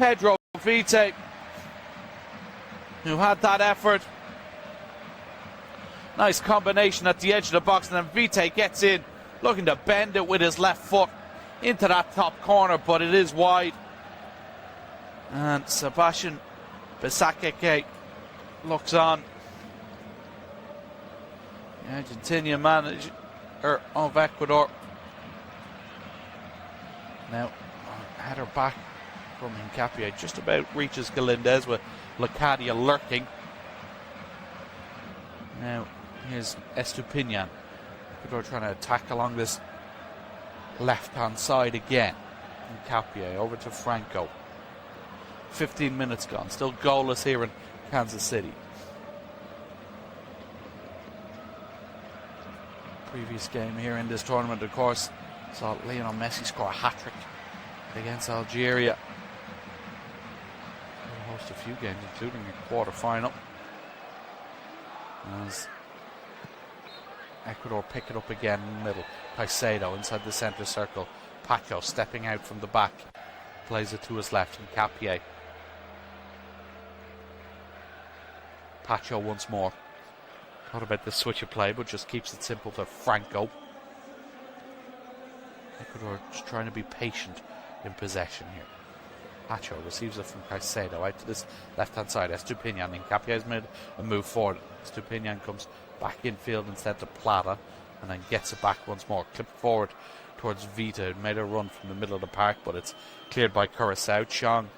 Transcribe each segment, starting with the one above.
Pedro Vite, who had that effort. Nice combination at the edge of the box, and then Vite gets in, looking to bend it with his left foot into that top corner, but it is wide. And Sebastian Bisakeke looks on. The Argentinian manager of Ecuador. Now, header back from Hincapié, just about reaches Galindez with Locadia lurking. Now, here's Estupiñán. Ecuador trying to attack along this left-hand side again. Hincapié over to Franco. 15 minutes gone, still goalless here in Kansas City. Previous game here in this tournament, of course, saw Lionel Messi score a hat-trick against Algeria. He'll host a few games, including a quarter-final, as Ecuador pick it up again in the middle. Caicedo inside the centre circle. Pacho stepping out from the back, plays it to his left, and Capier. Pacho once more. Thought about the switch of play, but just keeps it simple to Franco. Ecuador just trying to be patient in possession here. Pacho receives it from Caicedo out to this left-hand side. Estupiñán, and Capier's made a move forward. Estupiñán comes back infield instead to Plata, and then gets it back once more. Clipped forward towards Vita, who made a run from the middle of the park, but it's cleared by Curaçao. Chong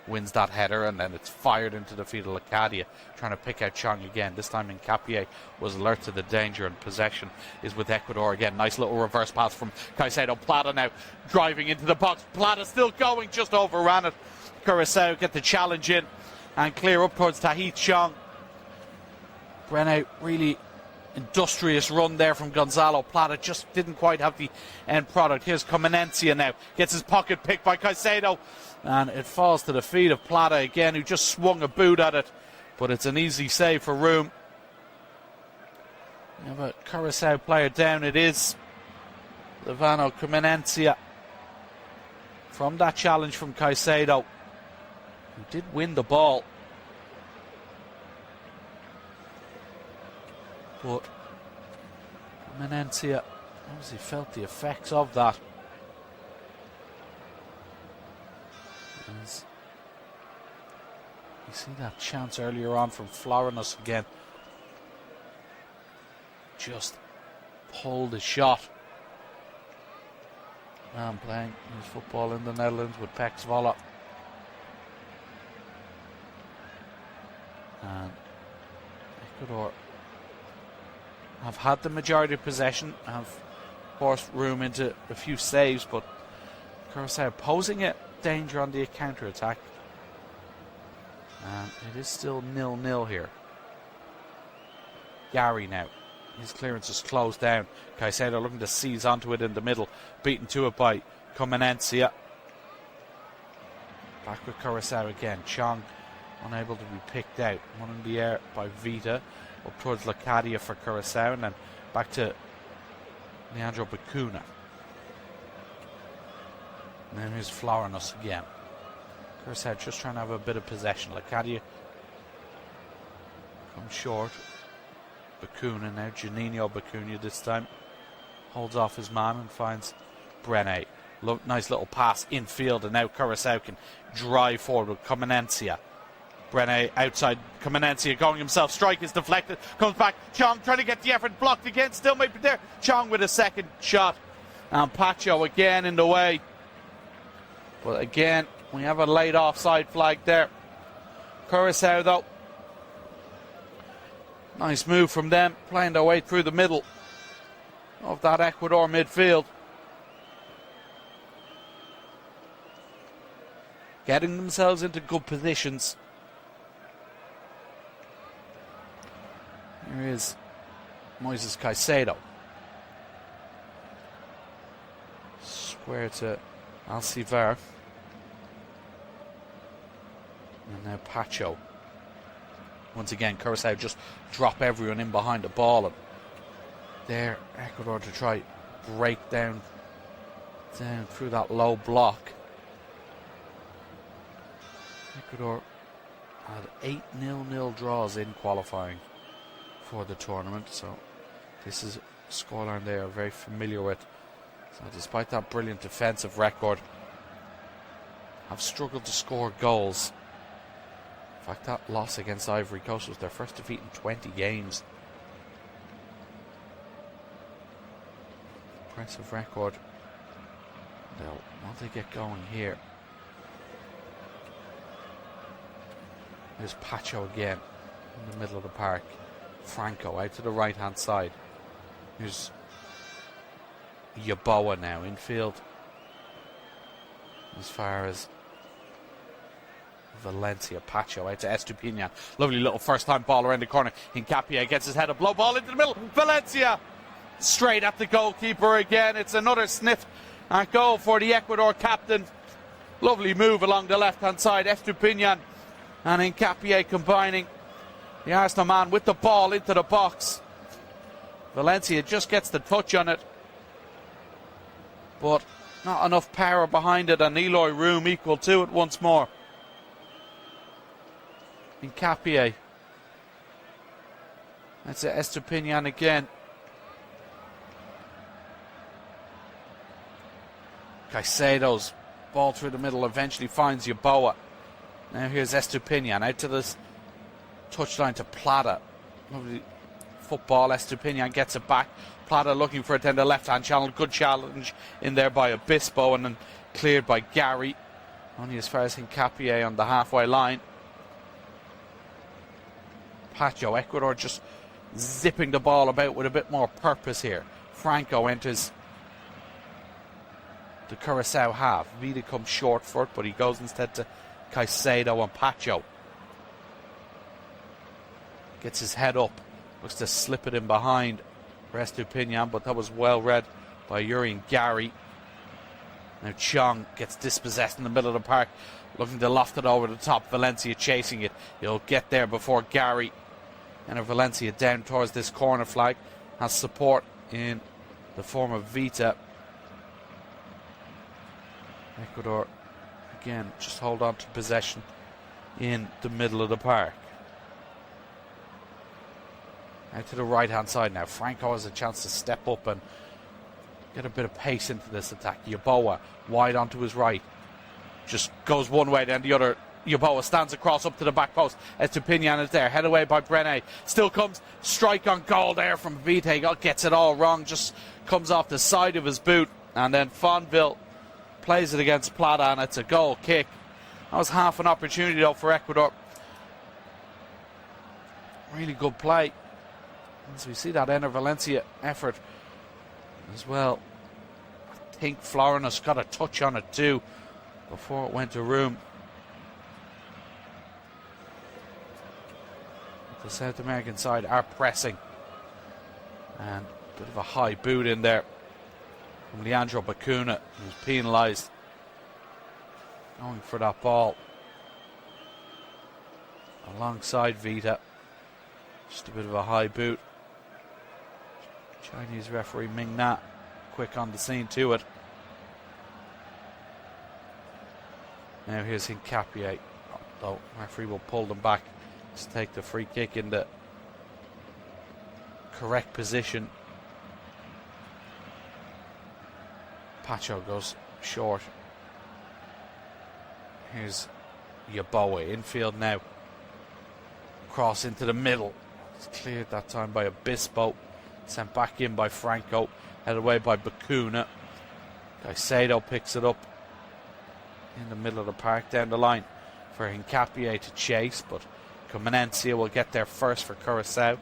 wins that header, and then it's fired into the feet of Locadia, trying to pick out Chong again. This time Hincapié was alert to the danger, and possession is with Ecuador again. Nice little reverse pass from Caicedo. Plata now driving into the box. Plata still going, just overran it. Curaçao get the challenge in and clear up towards Tahith Chong. Brene really industrious run there from Gonzalo Plata, just didn't quite have the end product. Here's Comenencia now, gets his pocket picked by Caicedo, and it falls to the feet of Plata again, who just swung a boot at it, but it's an easy save for room. We have a Curaçao player down. It is Levano Comenencia from that challenge from Caicedo, who did win the ball. But Menencia obviously felt the effects of that. As you see that chance earlier on from Florinus again. Just pulled the shot. Man playing his football in the Netherlands with Pex Volla. And Ecuador have had the majority of possession, have forced room into a few saves, but Curaçao posing a danger on the counter-attack. And it is still 0-0 here. Gary now. His clearance is closed down. Caicedo looking to seize onto it in the middle. Beaten to it by Comenencia. Back with Curaçao again. Chong unable to be picked out. One in the air by Vita. Up towards Locadia for Curaçao, and then back to Leandro Bacuna. And then here's Florinus again. Curaçao just trying to have a bit of possession. Locadia comes short. Bacuna now, Juninho Bacuna this time. Holds off his man and finds Brene. Nice little pass infield, and now Curaçao can drive forward with Comenencia. Brene outside, Comenencia going himself, strike is deflected, comes back, Chong trying to get the effort, blocked again, still might be there, Chong with a second shot, and Pacho again in the way. But again, we have a late offside flag there. Curaçao though, nice move from them, playing their way through the middle of that Ecuador midfield. Getting themselves into good positions. Here is Moises Caicedo. Square to Alcivar. And now Pacho. Once again, Curaçao just drop everyone in behind the ball. And there, Ecuador to try break down through that low block. Ecuador had 8 0-0 draws in qualifying for the tournament, so this is a scoreline they are very familiar with. So despite that brilliant defensive record, have struggled to score goals. In fact, that loss against Ivory Coast was their first defeat in 20 games. Impressive record. They'll want to get going here. Here's Pacho again in the middle of the park. Franco out to the right hand side. Here's Yaboa now infield as far as Valencia. Pacho out to Estupiñán. Lovely little first time ball around the corner. Hincapié gets his head up, low ball into the middle. Valencia straight at the goalkeeper again. It's another sniff at goal for the Ecuador captain. Lovely move along the left hand side. Estupiñán and Hincapié combining. The Arsenal man with the ball into the box. Valencia just gets the touch on it, but not enough power behind it, and Eloy Room equal to it once more. Hincapié. That's it, Estupiñán again. Caicedo's ball through the middle eventually finds Yaboa. Now here's Estupiñán out to this touchline to Plata. Lovely football. Estupiñán gets it back. Plata looking for it down the left-hand channel. Good challenge in there by Obispo and then cleared by Gary. Only as far as Hincapié on the halfway line. Pacho, Ecuador just zipping the ball about with a bit more purpose here. Franco enters the Curaçao half. Vida comes short for it, but he goes instead to Caicedo, and Pacho gets his head up, looks to slip it in behind for Estupiñán, but that was well read by Yuri and Gary. Now Chong gets dispossessed in the middle of the park, looking to loft it over the top. Valencia chasing it. He'll get there before Gary. And Valencia down towards this corner flag, has support in the form of Vita. Ecuador again just hold on to possession in the middle of the park. Out to the right hand side now. Franco has a chance to step up and get a bit of pace into this attack. Yaboa wide onto his right, just goes one way then the other. Yaboa stands across up to the back post. Estupiñán is there, head away by Brené. Still comes strike on goal there from Vite. Gets it all wrong, just comes off the side of his boot, and then Fonville plays it against Plata, and it's a goal kick. That was half an opportunity though for Ecuador. Really good play. As we see that Ener Valencia effort as well. I think Florinos got a touch on it too before it went to Room. The South American side are pressing, and a bit of a high boot in there from Leandro Bacuna, who's penalised, going for that ball alongside Vita. Just a bit of a high boot. Chinese referee Ming Na quick on the scene to it. Now here's Hincapié, though referee will pull them back to take the free kick in the correct position. Pacho goes short. Here's Yaboa infield now. Cross into the middle. It's cleared that time by Obispo. Sent back in by Franco. Headed away by Bacuna. Caicedo picks it up in the middle of the park down the line for Hincapié to chase, but Comenencia will get there first for Curaçao.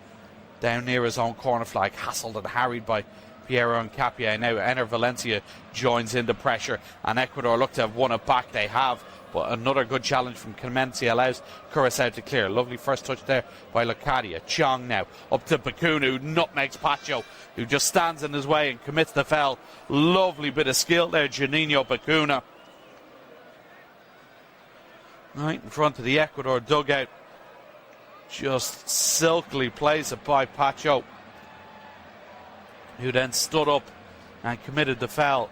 Down near his own corner flag, hassled and harried by Piero Hincapié. Now Ener Valencia joins in the pressure, and Ecuador look to have won it back. They have, but another good challenge from Comenencia allows Curaçao to clear. Lovely first touch there by Locadia. Chong now up to Bacuna, who nutmegs Pacho, who just stands in his way and commits the foul. Lovely bit of skill there, Juninho Bacuna. Right in front of the Ecuador dugout. Just silkily plays it by Pacho, who then stood up and committed the foul.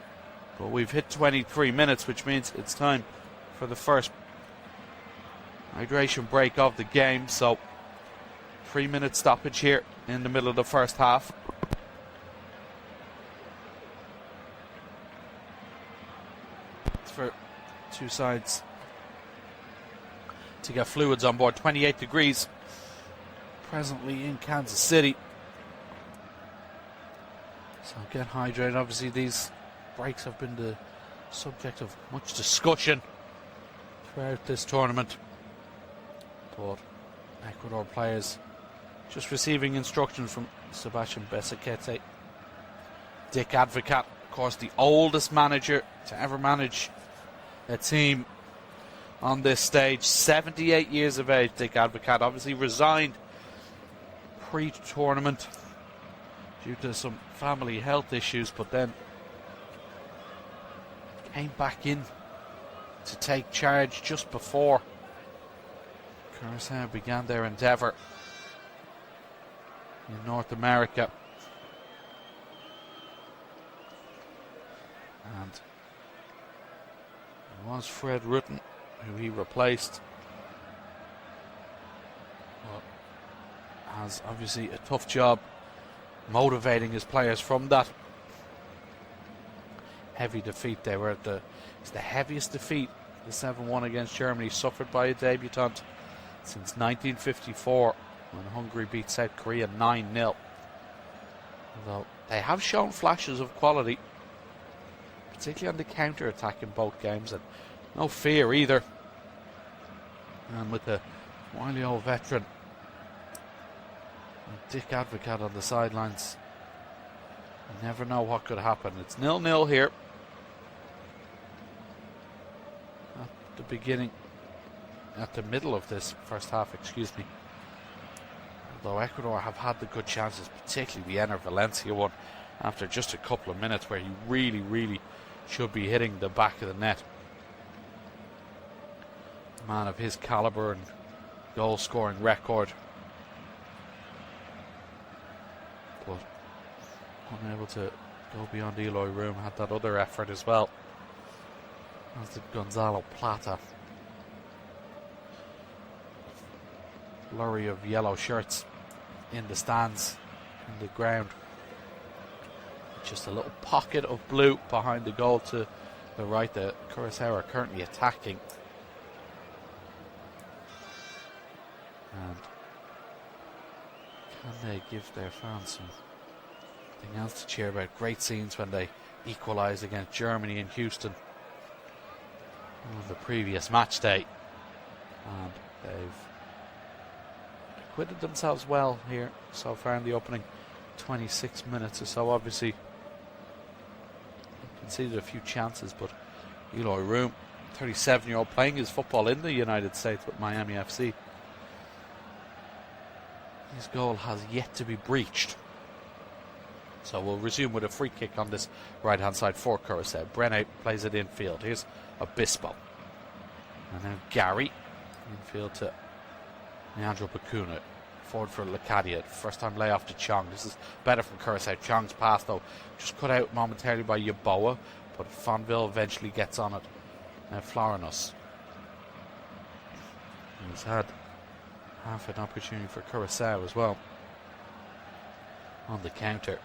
But we've hit 23 minutes, which means it's time for the first hydration break of the game. So 3-minute stoppage here in the middle of the first half. It's for two sides to get fluids on board. 28 degrees presently in Kansas City. So get hydrated. Obviously these breaks have been the subject of much discussion throughout this tournament. But Ecuador players just receiving instructions from Sebastian Besekete. Dick Advocat, of course, the oldest manager to ever manage a team on this stage. 78 years of age, Dick Advocat. Obviously resigned pre-tournament due to some family health issues, but then came back in to take charge just before Curaçao began their endeavour in North America. And it was Fred Rutten who he replaced. But has obviously a tough job motivating his players from that heavy defeat. They were it's the heaviest defeat, the 7-1 against Germany, suffered by a debutant since 1954 when Hungary beat South Korea 9-0. Although they have shown flashes of quality, particularly on the counter-attack in both games, and no fear either. And with the wily old veteran Dick Advocat on the sidelines, you never know what could happen. It's 0-0 here at the middle of this first half, excuse me. Although Ecuador have had the good chances, particularly the Enner Valencia one, after just a couple of minutes where he really should be hitting the back of the net. A man of his calibre and goal scoring record, but unable to go beyond Eloy Room. Had that other effort as well, as did Gonzalo Plata. Flurry of yellow shirts in the stands, in the ground. Just a little pocket of blue behind the goal to the right. The Curaçao are currently attacking. And can they give their fans something else to cheer about? Great scenes when they equalised against Germany in Houston on the previous match day. And they've acquitted themselves well here so far in the opening 26 minutes or so. Obviously conceded a few chances, but Eloy Room, 37-year-old, playing his football in the United States with Miami FC. His goal has yet to be breached. So we'll resume with a free kick on this right-hand side for Curaçao. Brenne plays it infield. Here's Obispo. And now Gary. Infield to Leandro Bacuna. Forward for Lacadia. First time layoff to Chong. This is better from Curaçao. Chong's pass, though, just cut out momentarily by Yeboah, but Fonville eventually gets on it. Now Florinos. He's had half an opportunity for Curaçao as well on the counter.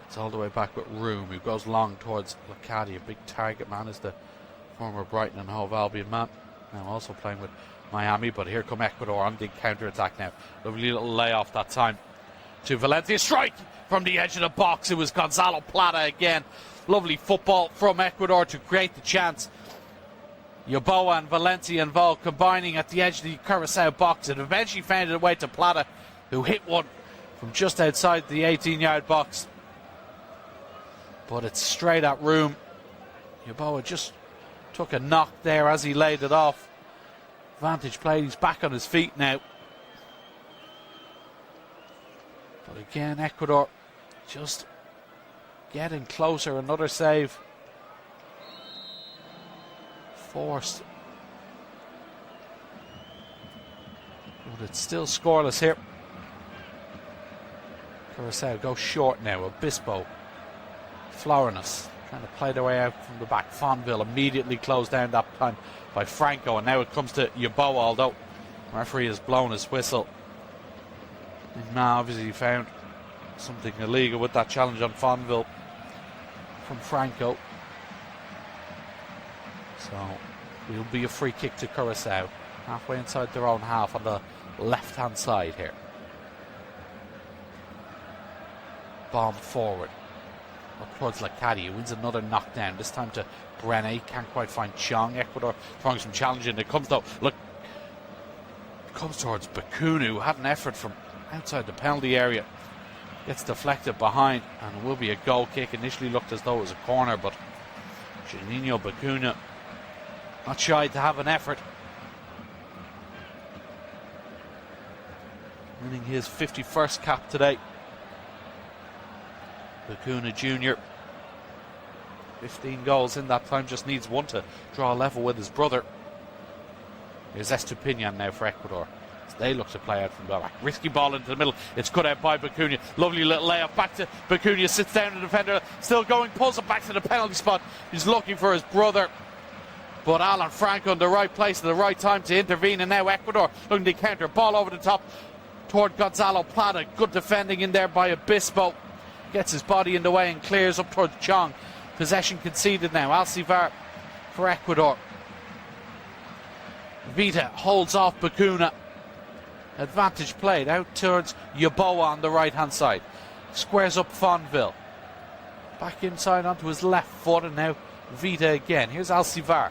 It's all the way back with Room, who goes long towards Lacadia. Big target man is the former Brighton and Hove Albion man. Now also playing with Miami, but here come Ecuador on the counter-attack now. Lovely little layoff that time to Valencia. Strike from the edge of the box. It was Gonzalo Plata again. Lovely football from Ecuador to create the chance. Yeboah and Valencia involved, combining at the edge of the Curaçao box. It eventually found its way to Plata, who hit one from just outside the 18-yard box. But it's straight at Room. Yeboah just took a knock there as he laid it off. Vantage play, he's back on his feet now. But again, Ecuador just getting closer. Another save forced. But it's still scoreless here. Curaçao go short now. Obispo, Florinos, Trying to play their way out from the back. Fonville immediately closed down that time by Franco, and now it comes to Yeboah, although referee has blown his whistle. Obviously found something illegal with that challenge on Fonville from Franco. So it'll be a free kick to Curaçao, halfway inside their own half on the left-hand side here. Bomb forward. Up towards Lacadi, who wins another knockdown, this time to Brené. Can't quite find Chong. Ecuador throwing some challenging. It comes though, look, it comes towards Bakunu, who had an effort from outside the penalty area. Gets deflected behind, and it will be a goal kick. Initially looked as though it was a corner, but Juninho Bakuna not shy to have an effort. Winning his 51st cap today. Bakuna Jr. 15 goals in that time, just needs one to draw level with his brother. Here's Estupiñán now for Ecuador. So they look to play out from the back. Risky ball into the middle. It's cut out by Bakuna. Lovely little layup back to Bakuna. Sits down the defender. Still going. Pulls it back to the penalty spot. He's looking for his brother. But Alan Franco in the right place at the right time to intervene. And now Ecuador looking to counter. Ball over the top toward Gonzalo Plata. Good defending in there by Obispo. Gets his body in the way and clears up towards Chong. Possession conceded now. Alcivar for Ecuador. Vita holds off Bakuna. Advantage played out towards Yeboah on the right hand side. Squares up Fonville. Back inside onto his left foot, and now Vita again. Here's Alcivar.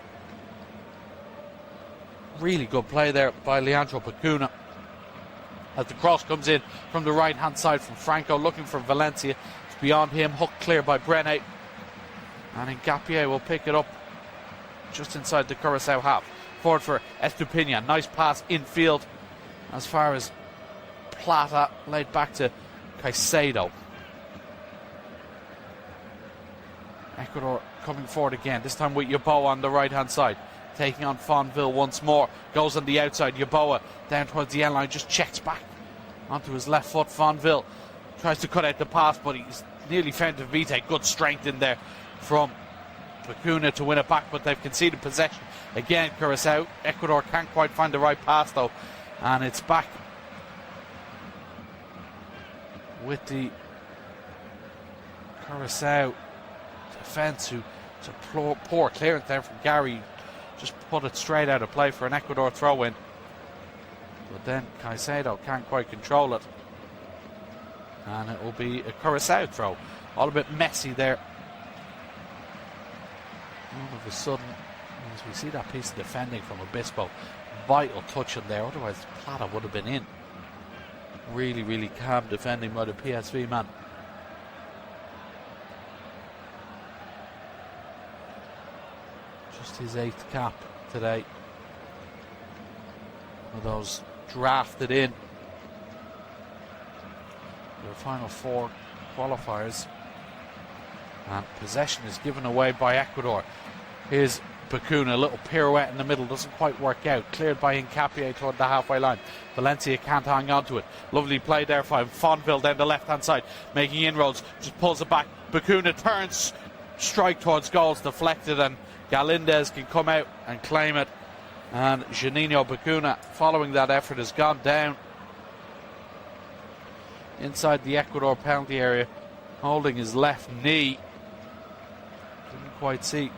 Really good play there by Leandro Bakuna. As the cross comes in from the right hand side from Franco, looking for Valencia. It's beyond him, hooked clear by Brené. And Ngapié will pick it up just inside the Curaçao half. Forward for Estupiñán. Nice pass infield as far as Plata, laid back to Caicedo. Ecuador coming forward again, this time with Yeboah on the right hand side. Taking on Fonville once more. Goes on the outside. Yeboah down towards the end line. Just checks back onto his left foot. Fonville tries to cut out the pass, but he's nearly found to Vite. Good strength in there from Bakuna to win it back, but they've conceded possession. Again, Curaçao. Ecuador can't quite find the right pass though. And it's back with the Curaçao defence, who it's a poor clearance there from Gary. Just put it straight out of play for an Ecuador throw-in. But then Caicedo can't quite control it. And it will be a Curaçao throw. All a bit messy there. All of a sudden, as we see that piece of defending from Obispo, vital touch in there, otherwise Plata would have been in. Really, really calm defending by the PSV man. Just his 8th cap today. One of those drafted in the final 4 qualifiers. And possession is given away by Ecuador. Here's Bakuna, a little pirouette in the middle, doesn't quite work out. Cleared by Ngapié toward the halfway line. Valencia can't hang on to it. Lovely play there for Fonville down the left hand side, making inroads, just pulls it back. Bakuna turns, strike towards goals, deflected, and Galindez can come out and claim it. And Juninho Bakuna, following that effort, has gone down inside the Ecuador penalty area, holding his left knee. Didn't quite see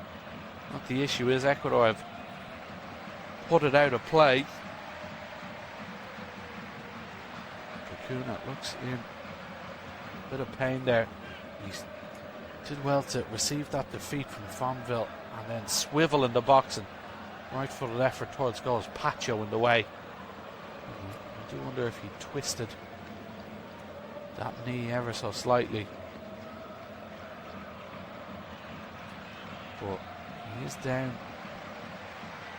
what the issue is. Ecuador have put it out of play. Bakuna looks in a bit of pain there. He did well to receive that defeat from Fonville and then swivel in the box and right-footed effort towards goals. Pacho in the way. I do wonder if he twisted that knee ever so slightly. But he is down.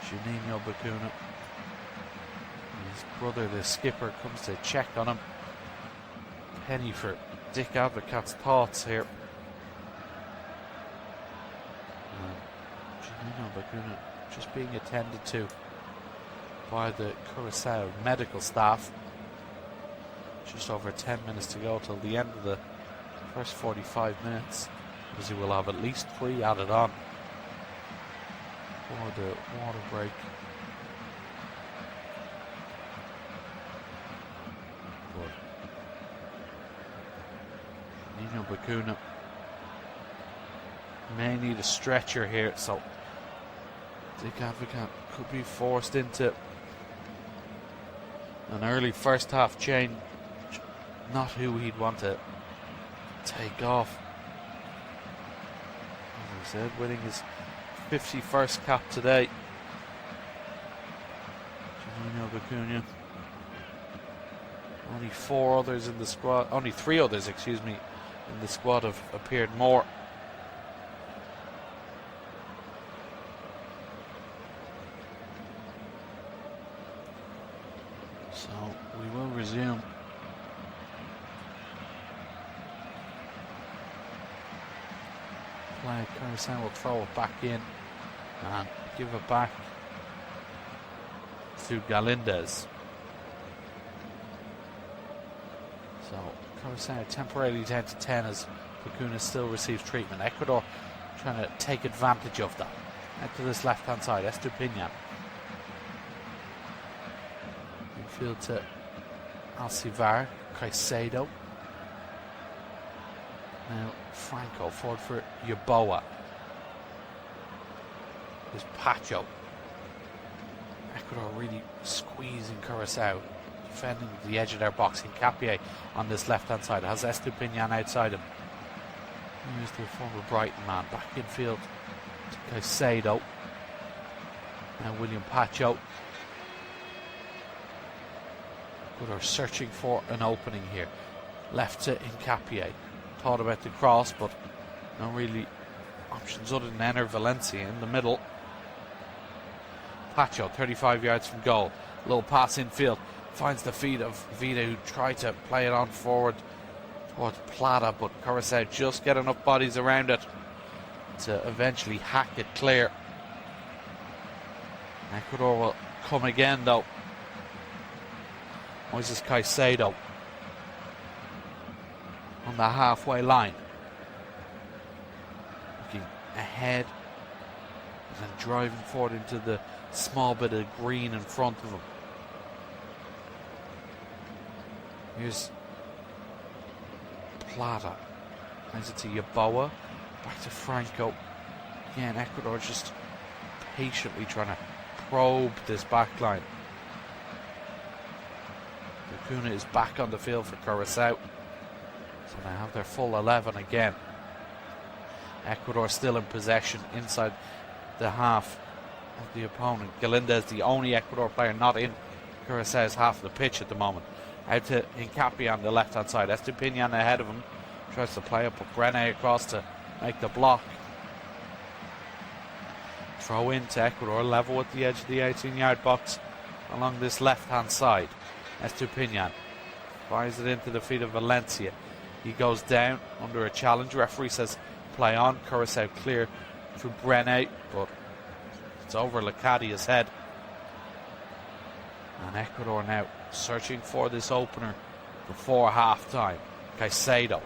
Juninho Bakuna. His brother, the skipper, comes to check on him. Penny for Dick Advocaat's thoughts here. Juninho Bakuna just being attended to by the Curaçao medical staff. Just over 10 minutes to go till the end of the first 45 minutes. because he will have at least 3 added on for the water break. Nino Bacuna may need a stretcher here, so Dick Advocat could be forced into an early first half change. Not who he'd want to take off. As I said, winning his 51st cap today. Nino Bacuna. Only 4 others in the squad, only 3 others, excuse me, in the squad have appeared more. So we will resume. Play. Curaçao will throw it back in and give it back to Galindez. So Curaçao temporarily down to 10 as Bacuna still receives treatment. Ecuador trying to take advantage of that. Out to this left hand side, Estupiñán. Infield to Alcivar, Caicedo. Now Franco forward for Yaboa. There's Pacho. Ecuador really squeezing Curaçao, defending the edge of their box. Hincapié on this left hand side has Estupiñán outside him. Here's the former Brighton man back in field to Caicedo. Now William Pacho. Ecuador searching for an opening here. Left to Hincapié. Thought about the cross, but no really options other than Ener Valencia in the middle. Pacho, 35 yards from goal. Little pass infield. Finds the feet of Vida, who tried to play it on forward towards Plata, but Curaçao just get enough bodies around it to eventually hack it clear. Ecuador will come again though. Moises Caicedo on the halfway line. Looking ahead and then driving forward into the small bit of green in front of him. Here's Plata. Plays it to Yaboa. Back to Franco. Again, Ecuador just patiently trying to probe this back line. Bacuna is back on the field for Curaçao. So they have their full 11 again. Ecuador still in possession inside the half of the opponent. Galindez, the only Ecuador player not in Curaçao's half of the pitch at the moment. Out to Hincapié on the left hand side. Estupiñán ahead of him. Tries to play up, but Brené across to make the block. Throw in to Ecuador, level at the edge of the 18-yard box along this left hand side. Estupiñán fires it into the feet of Valencia. He goes down under a challenge. Referee says play on. Curaçao clear through Brené, but it's over Lacadia's head. And Ecuador now searching for this opener before half-time. Caicedo.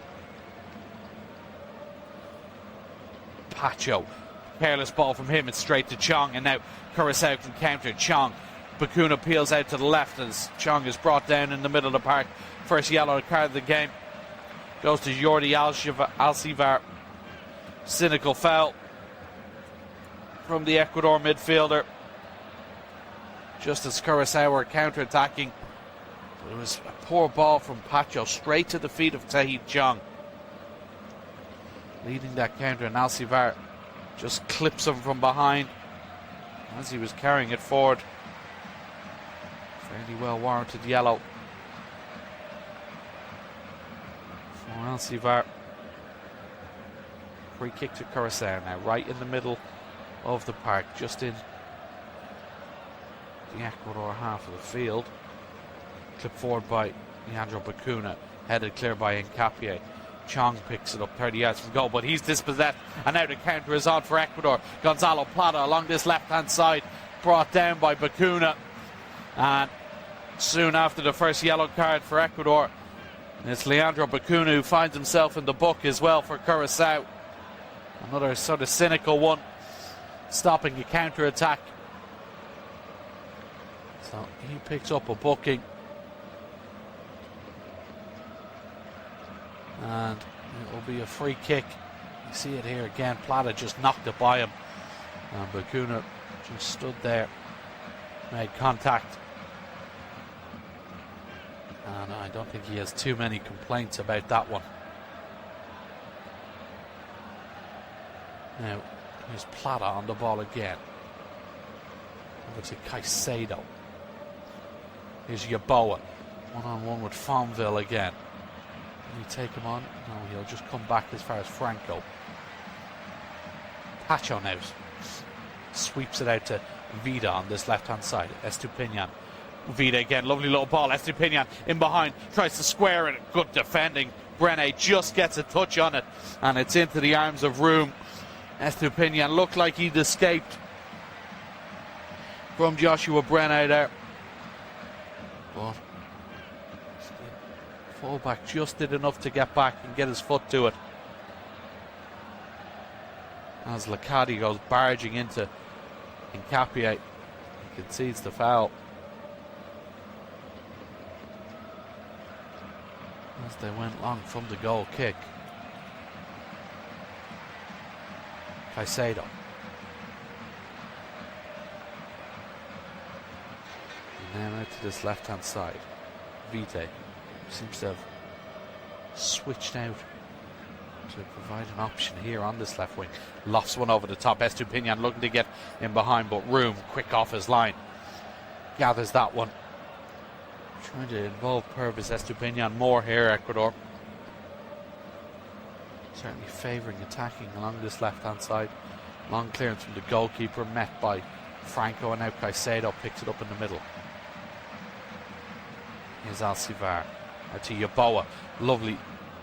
Pacho. Careless ball from him. It's straight to Chong, and now Curaçao can counter. Chong. Bacuna peels out to the left as Chong is brought down in the middle of the park. First yellow card of the game goes to Jordi Alcivar. Cynical foul from the Ecuador midfielder. Just as Curaçao were counter-attacking. But it was a poor ball from Pacho straight to the feet of Tahith Chong. Leading that counter, and Alcivar just clips him from behind as he was carrying it forward. Fairly well warranted yellow for Alcivar. Free kick to Curaçao now, right in the middle of the park, just in the Ecuador half of the field. Clipped forward by Leandro Bacuna, headed clear by Hincapié. Chong picks it up 30 yards from goal, but he's dispossessed, and now the counter is on for Ecuador. Gonzalo Plata along this left hand side, brought down by Bacuna, and soon after the first yellow card for Ecuador, it's Leandro Bacuna who finds himself in the book as well for Curaçao. Another sort of cynical one, stopping a counter-attack. So he picks up a booking. And it will be a free kick. You see it here again. Plata just knocked it by him. And Bacuna just stood there, made contact. And I don't think he has too many complaints about that one. Now, here's Plata on the ball again. Over to Caicedo. Here's Yeboah. One-on-one with Fonville again. Can he take him on? No, he'll just come back as far as Franco. Pacho now sweeps it out to Vida on this left-hand side. Estupiñán. Vida again, lovely little ball. Estupiñán in behind, tries to square it. Good defending. Brene just gets a touch on it, and it's into the arms of Room. Estupiñán looked like he'd escaped from Joshua Brene there. But fullback just did enough to get back and get his foot to it. As Licati goes barging into Hincapié, he concedes the foul. As they went long from the goal kick. Caicedo. And now out to this left-hand side. Vite seems to have switched out to provide an option here on this left wing. Lofts one over the top. Estupiñán looking to get in behind, but Room quick off his line. Gathers that one. Trying to involve Purvis Estupiñán more here, Ecuador. Certainly favouring attacking along this left-hand side. Long clearance from the goalkeeper, met by Franco, and now Caicedo picks it up in the middle. Here's Alcivar. Out to Yeboah. Lovely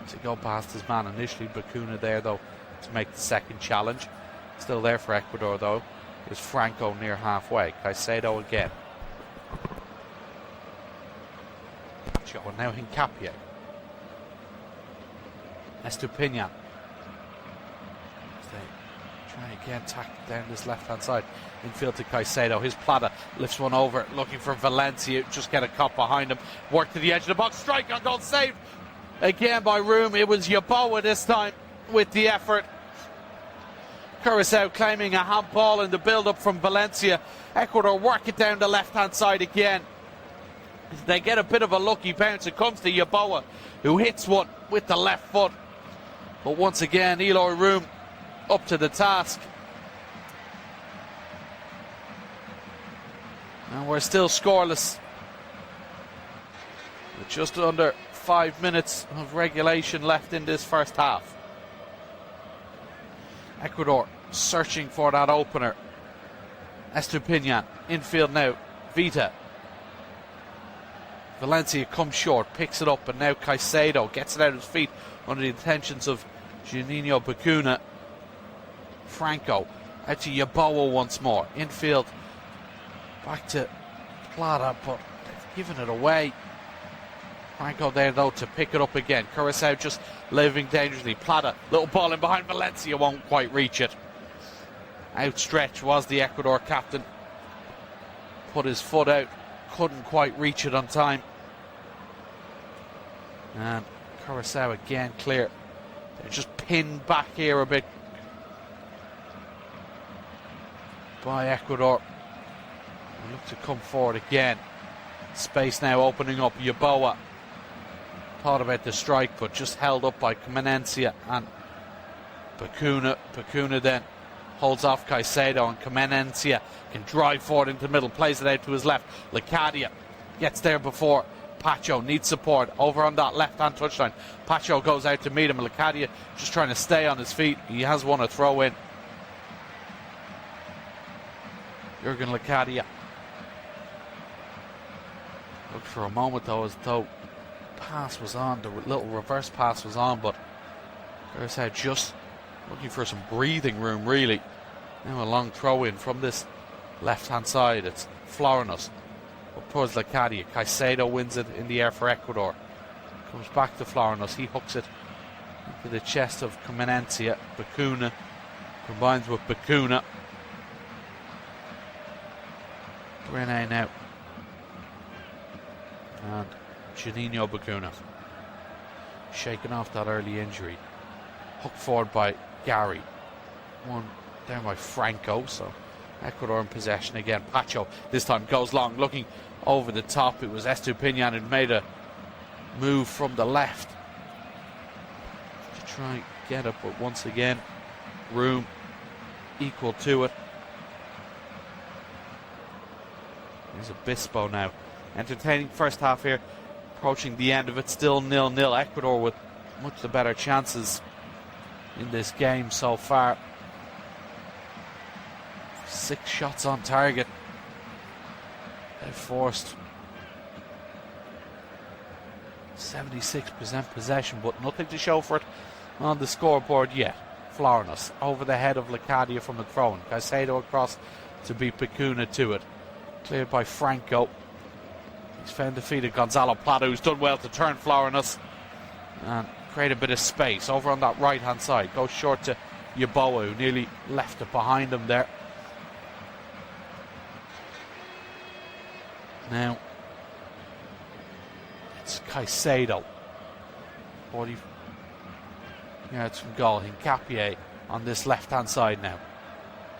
to go past his man initially. Bacuna there, though, to make the second challenge. Still there for Ecuador, though. Here's Franco near halfway. Caicedo again. And now Hincapié. Estupiñán. Try again, tack down this left-hand side. Infield to Caicedo. His Plata lifts one over, looking for Valencia. Just get a cop behind him. Work to the edge of the box. Strike on goal, saved again by Room. It was Yeboah this time with the effort. Curaçao claiming a handball in the build-up from Valencia. Ecuador work it down the left-hand side again. They get a bit of a lucky bounce. It comes to Yeboah, who hits one with the left foot. But once again, Eloy Room up to the task. And we're still scoreless. With just under 5 minutes of regulation left in this first half. Ecuador searching for that opener. Estupiñán, infield now. Vita. Valencia comes short, picks it up, and now Caicedo gets it out of his feet under the intentions of Juninho Bacuna. Franco out to Yeboah once more. Infield back to Plata, but they've given it away. Franco there, though, to pick it up again. Curaçao just living dangerously. Plata, little ball in behind. Valencia won't quite reach it. Outstretched was the Ecuador captain. Put his foot out. Couldn't quite reach it on time. And Curaçao again clear. They're just pinned back here a bit by Ecuador. They look to come forward again. Space now opening up. Yeboah thought about the strike, but just held up by Comenencia and Bacuna. Bacuna then holds off Caicedo, and Comenencia can drive forward into the middle, plays it out to his left. Licadia gets there before Pacho needs support over on that left-hand touchline. Pacho goes out to meet him. Licadia just trying to stay on his feet. He has won a throw in. Jurgen Licadia looked for a moment, though, as though pass was on, the little reverse pass was on, but Curaçao just looking for some breathing room, really. Now a long throw in from this left-hand side. It's Florinos up towards Licadia. Caicedo wins it in the air for Ecuador. Comes back to Florinos. He hooks it into the chest of Comenencia. Bacuna Combines with Bacuna. Rene now. And Juninho Bacuna. Shaking off that early injury. Hooked forward by Gary. One down by Franco. So Ecuador in possession again. Pacho this time goes long, looking over the top. It was Estupiñán who made a move from the left to try and get it, but once again, room equal to it. There's Obispo now. Entertaining first half here. Approaching the end of it. Still 0-0. Ecuador with much the better chances in this game so far. 6 shots on target. They forced 76% possession, but nothing to show for it on the scoreboard yet. Florinos over the head of Lecadia from a throw-in. Caicedo across to beat Bacuna to it. Cleared by Franco. He's found the feet of Gonzalo Plata, who's done well to turn Florinos and create a bit of space over on that right hand side. Goes short to Yeboah, who nearly left it behind him there. Now it's Caicedo. 40 yards from goal. Hincapié on this left hand side now.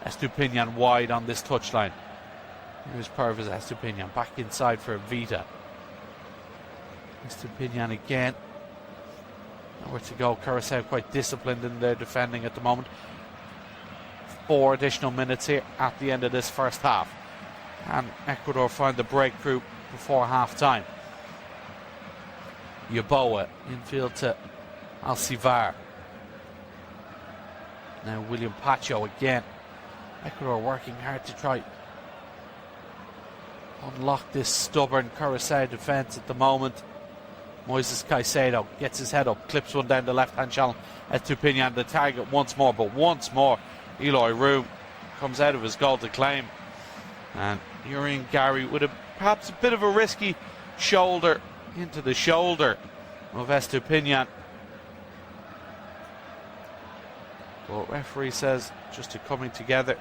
Estupiñán wide on this touchline. Here's Purvis. Estupiñán back inside for Vita. Estupiñán again. Nowhere to go. Curaçao quite disciplined in their defending at the moment. 4 additional minutes here at the end of this first half. And Ecuador find the breakthrough before half time. Yeboah infield to Alcivar. Now William Pacho again. Ecuador working hard to try unlock this stubborn Curaçao defence at the moment. Moises Caicedo gets his head up, clips one down the left hand channel. Estupiñán the target once more, but once more Eloy Room comes out of his goal to claim. And Urian Gary with perhaps a bit of a risky shoulder into the shoulder of Estupiñán. But referee says just a coming together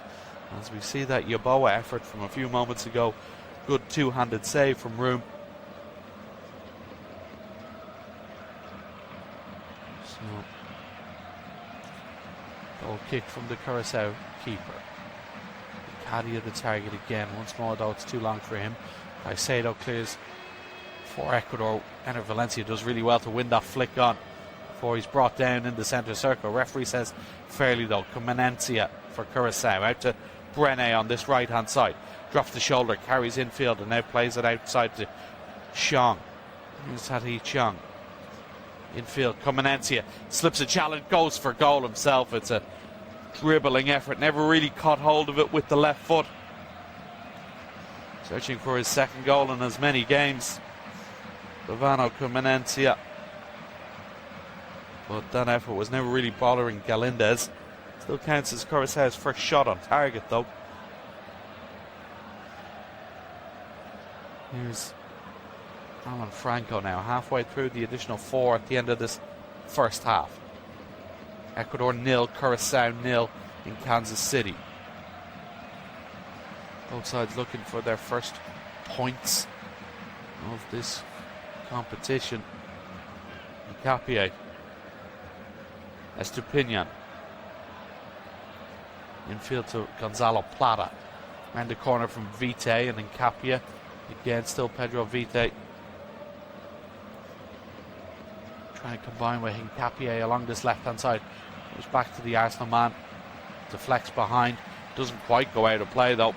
as we see that Yeboah effort from a few moments ago. Good two-handed save from Room. So, goal kick from the Curaçao keeper. Cadia the target again. Once more though, it's too long for him. Caicedo clears for Ecuador. Ener Valencia does really well to win that flick on before he's brought down in the centre circle. Referee says fairly though. Comenencia for Curaçao. Out to Brené on this right hand side. Drops the shoulder, carries infield and now plays it outside to Xiong. Here's Hati Xiong. Infield, Comenencia slips a challenge, goes for goal himself. It's a dribbling effort, never really caught hold of it with the left foot. Searching for his second goal in as many games. Bavano Comenencia. But that effort was never really bothering Galindez. Still counts as Curaçao's first shot on target though. Here's Alan Franco now, halfway through the additional 4 at the end of this first half. Ecuador 0, Curaçao 0 in Kansas City. Both sides looking for their first points of this competition. Hincapié. Estupiñán. Infield to Gonzalo Plata. Round the corner from Vite and Hincapié. Again, still Pedro Vite. Trying to combine with Hincapié along this left-hand side. Goes back to the Arsenal man. Deflects behind. Doesn't quite go out of play though.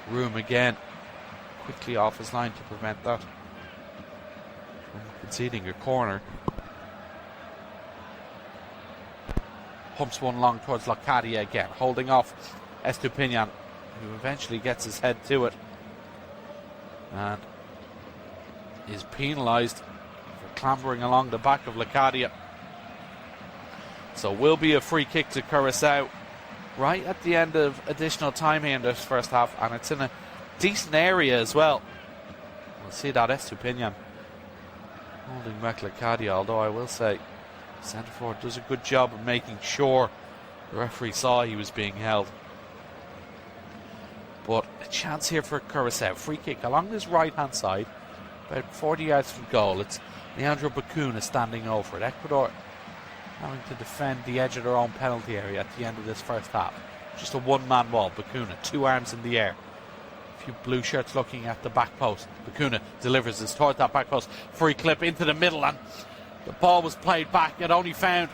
Room again. Quickly off his line to prevent that from conceding a corner. Pumps one long towards Lecadia again. Holding off Estupiñán, who eventually gets his head to it. And is penalised for clambering along the back of Lecadia. So will be a free kick to Curaçao right at the end of additional time here in this first half, and it's in a decent area as well. We'll see that Estupiñán holding back Lecadia, although I will say centre forward does a good job of making sure The referee saw he was being held. But a chance here for Curaçao. Free kick along his right-hand side, about 40 yards from goal. It's Leandro Bacuna standing over it. Ecuador having to defend the edge of their own penalty area at the end of this first half. Just a one-man wall. Bacuna, 2 arms in the air. A few blue shirts looking at the back post. Bacuna delivers this toward that back post. Free clip into the middle, and the ball was played back. It only found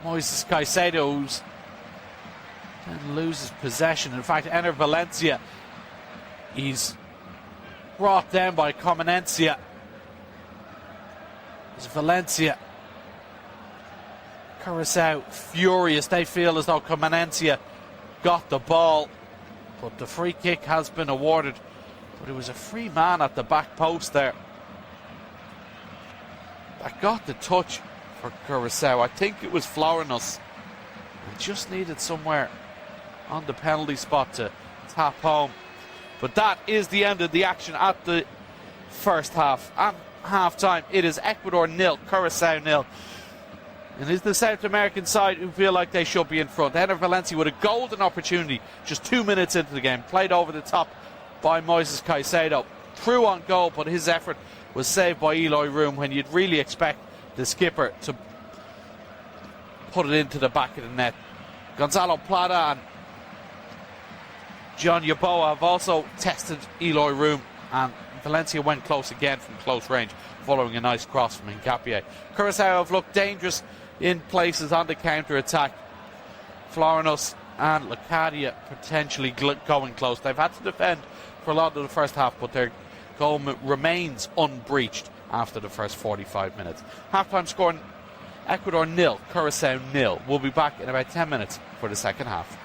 Moises Caicedo, who's then loses possession. In fact, Ener Valencia, he's brought down by Comenencia. It's Valencia. Curaçao furious. They feel as though Comenencia got the ball, but the free kick has been awarded. But it was a free man at the back post there that got the touch for Curaçao. I think it was Florinos. He just needed somewhere on the penalty spot to tap home. But that is the end of the action at the first half. At half time, it is Ecuador 0, Curaçao 0. And it's the South American side who feel like they should be in front. Ener Valencia with a golden opportunity just 2 minutes into the game, played over the top by Moises Caicedo. Through on goal, but his effort was saved by Eloy Room, when you'd really expect the skipper to put it into the back of the net. Gonzalo Plata and John Yeboah have also tested Eloy Room, and Valencia went close again from close range, following a nice cross from Hincapié. Curaçao have looked dangerous in places on the counter-attack. Florinos and Locadia potentially going close. They've had to defend for a lot of the first half, but their goal remains unbreached after the first 45 minutes. Half-time scoring, Ecuador 0, Curaçao 0. We'll be back in about 10 minutes for the second half.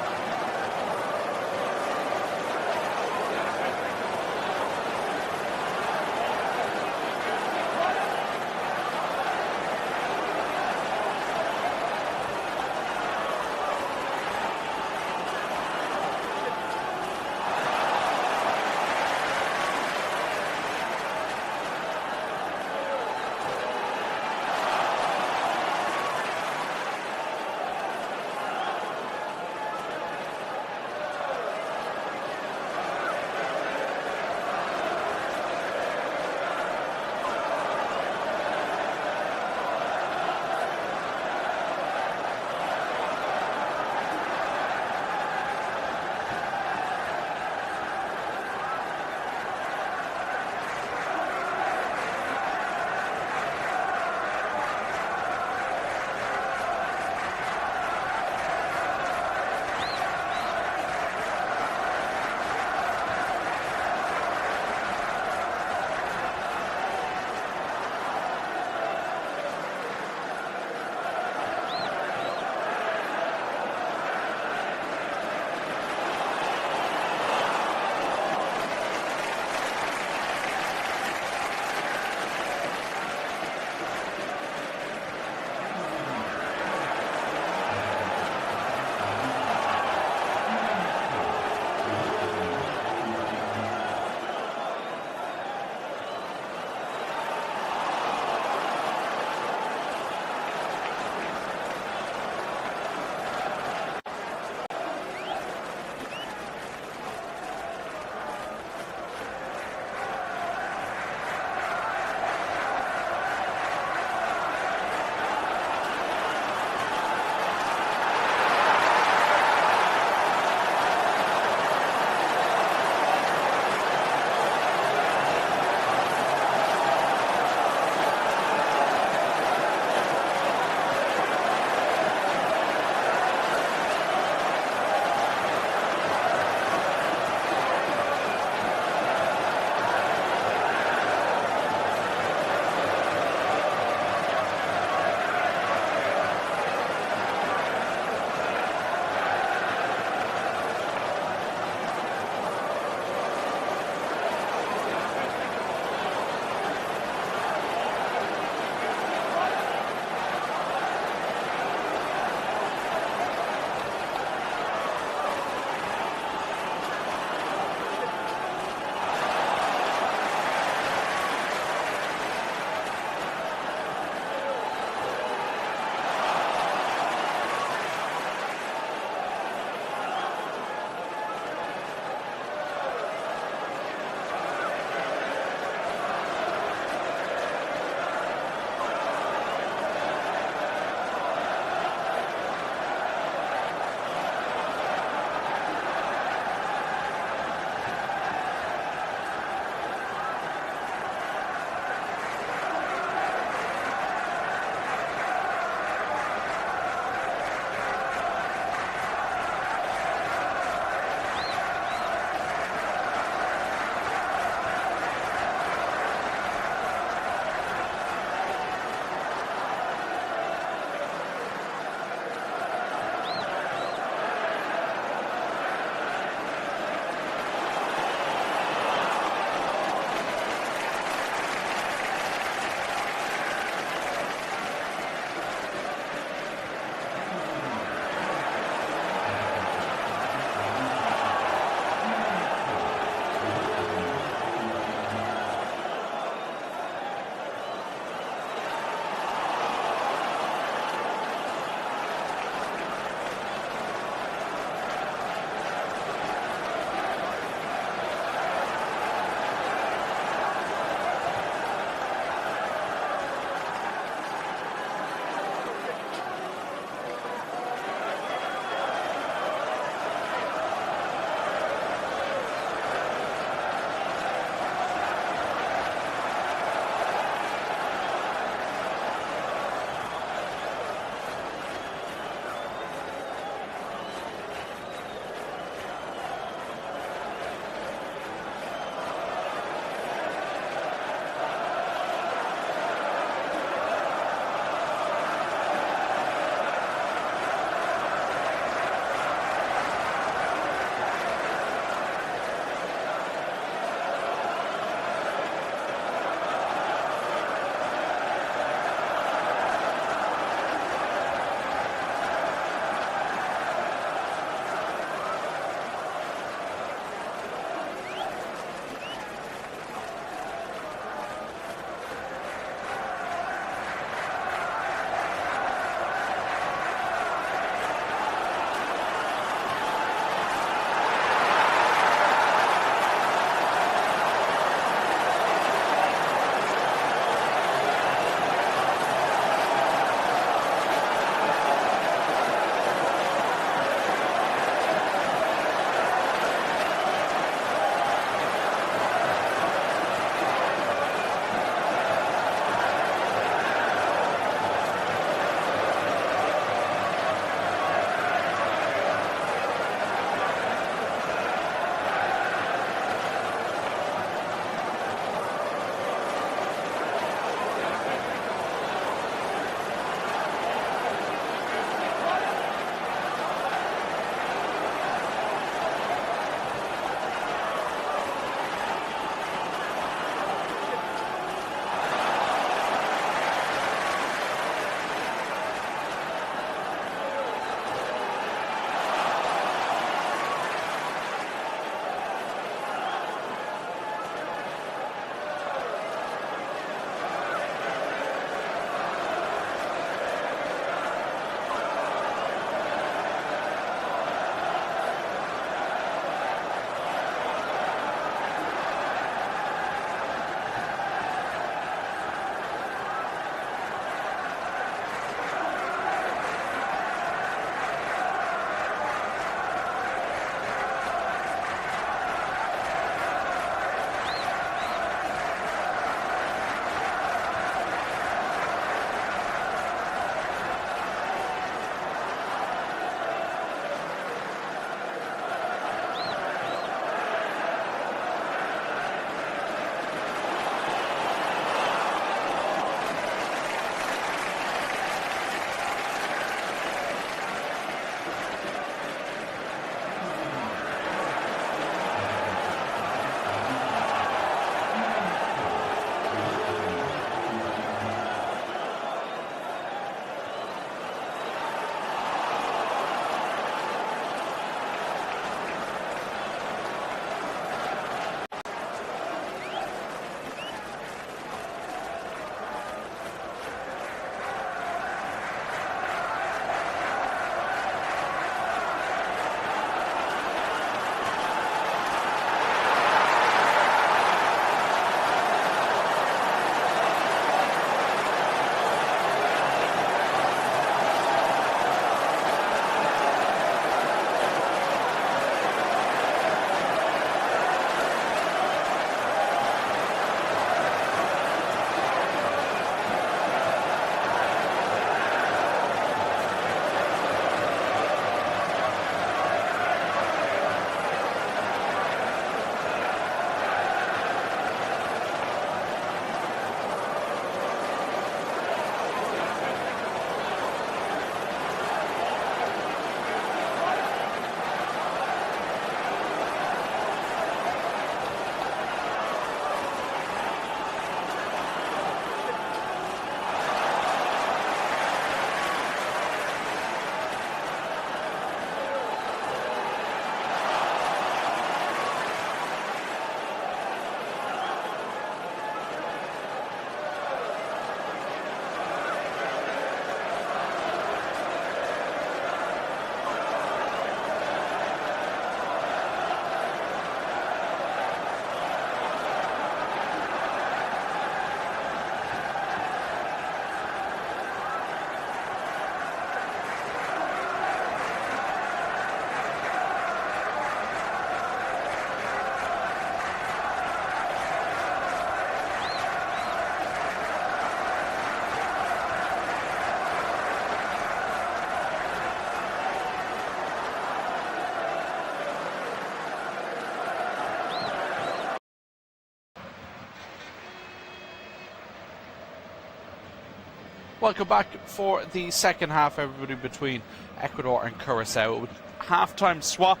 Welcome back for the second half, everybody, between Ecuador and Curaçao. With half-time swap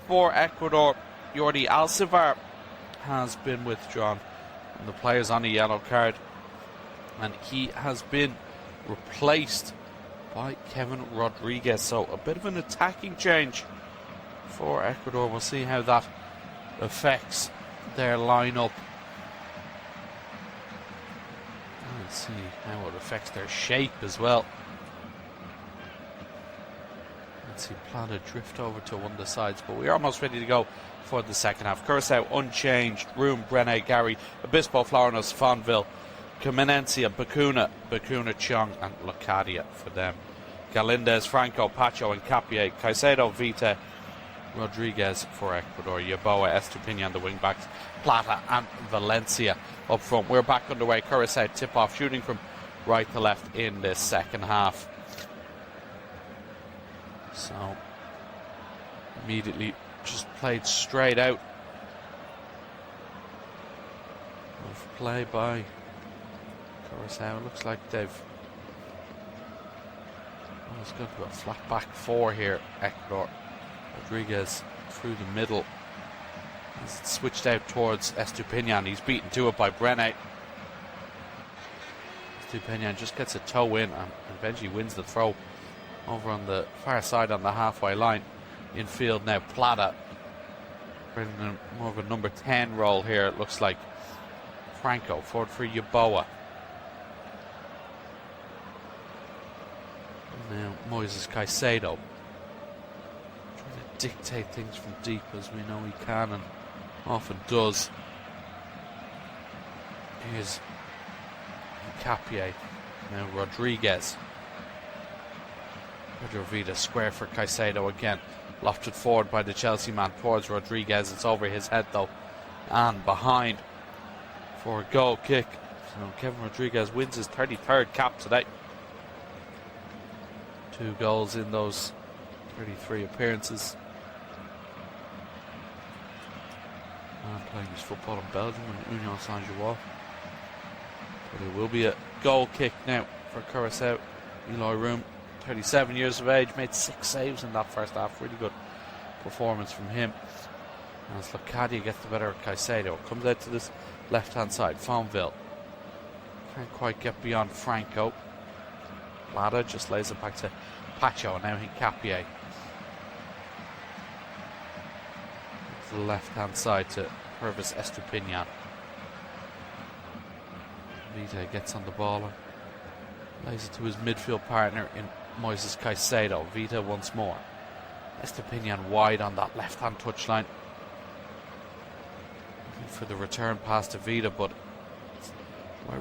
for Ecuador, Jordi Alcivar has been withdrawn from the players on a yellow card, and he has been replaced by Kevin Rodriguez. So a bit of an attacking change for Ecuador. We'll see how that affects their lineup. Let's see how it affects their shape as well. Let's see Plata drift over to one of the sides, but we're almost ready to go for the second half. Curaçao unchanged. Room, Brene, Gary, Obispo, Florinos, Fonville, Camenencia, Bacuna, Chong, and Locadia for them. Galindez, Franco, Pacho, and Capier. Caicedo, Vita, Rodriguez for Ecuador. Yaboa, Estupiñán, the wing backs. Plata and Valencia up front. We're back underway. Curaçao tip off, shooting from right to left in this second half. So immediately just played straight out of play by Curaçao. Looks like they've it's going to be a flat back four here. Ecuador. Rodriguez through the middle. He's switched out towards Estupiñán. He's beaten to it by Brene. Estupiñán just gets a toe in and eventually wins the throw over on the far side on the halfway line. Infield now Plata. Bringing more of a number 10 role here, it looks like. Franco forward for Yaboa. Now Moises Caicedo. Dictate things from deep, as we know he can and often does. Here's Capier. Now Rodriguez. Pedro Vida square for Caicedo again. Lofted forward by the Chelsea man towards Rodriguez. It's over his head though. And behind for a goal kick. So Kevin Rodriguez wins his 33rd cap today. 2 goals in those 33 appearances. Playing his football in Belgium and Union Saint-Gilloise. But it will be a goal kick now for Curaçao. Eloy Room, 37 years of age, made 6 saves in that first half. Really good performance from him. As Locadia gets the better of Caicedo, comes out to this left-hand side. Fonville can't quite get beyond Franco. Plata just lays it back to Pacho, and now Capier. To the left-hand side to Purvis Estupiñán. Vita gets on the ball and lays it to his midfield partner in Moises Caicedo. Vita once more. Estupiñán wide on that left-hand touchline. Looking for the return pass to Vita, but it's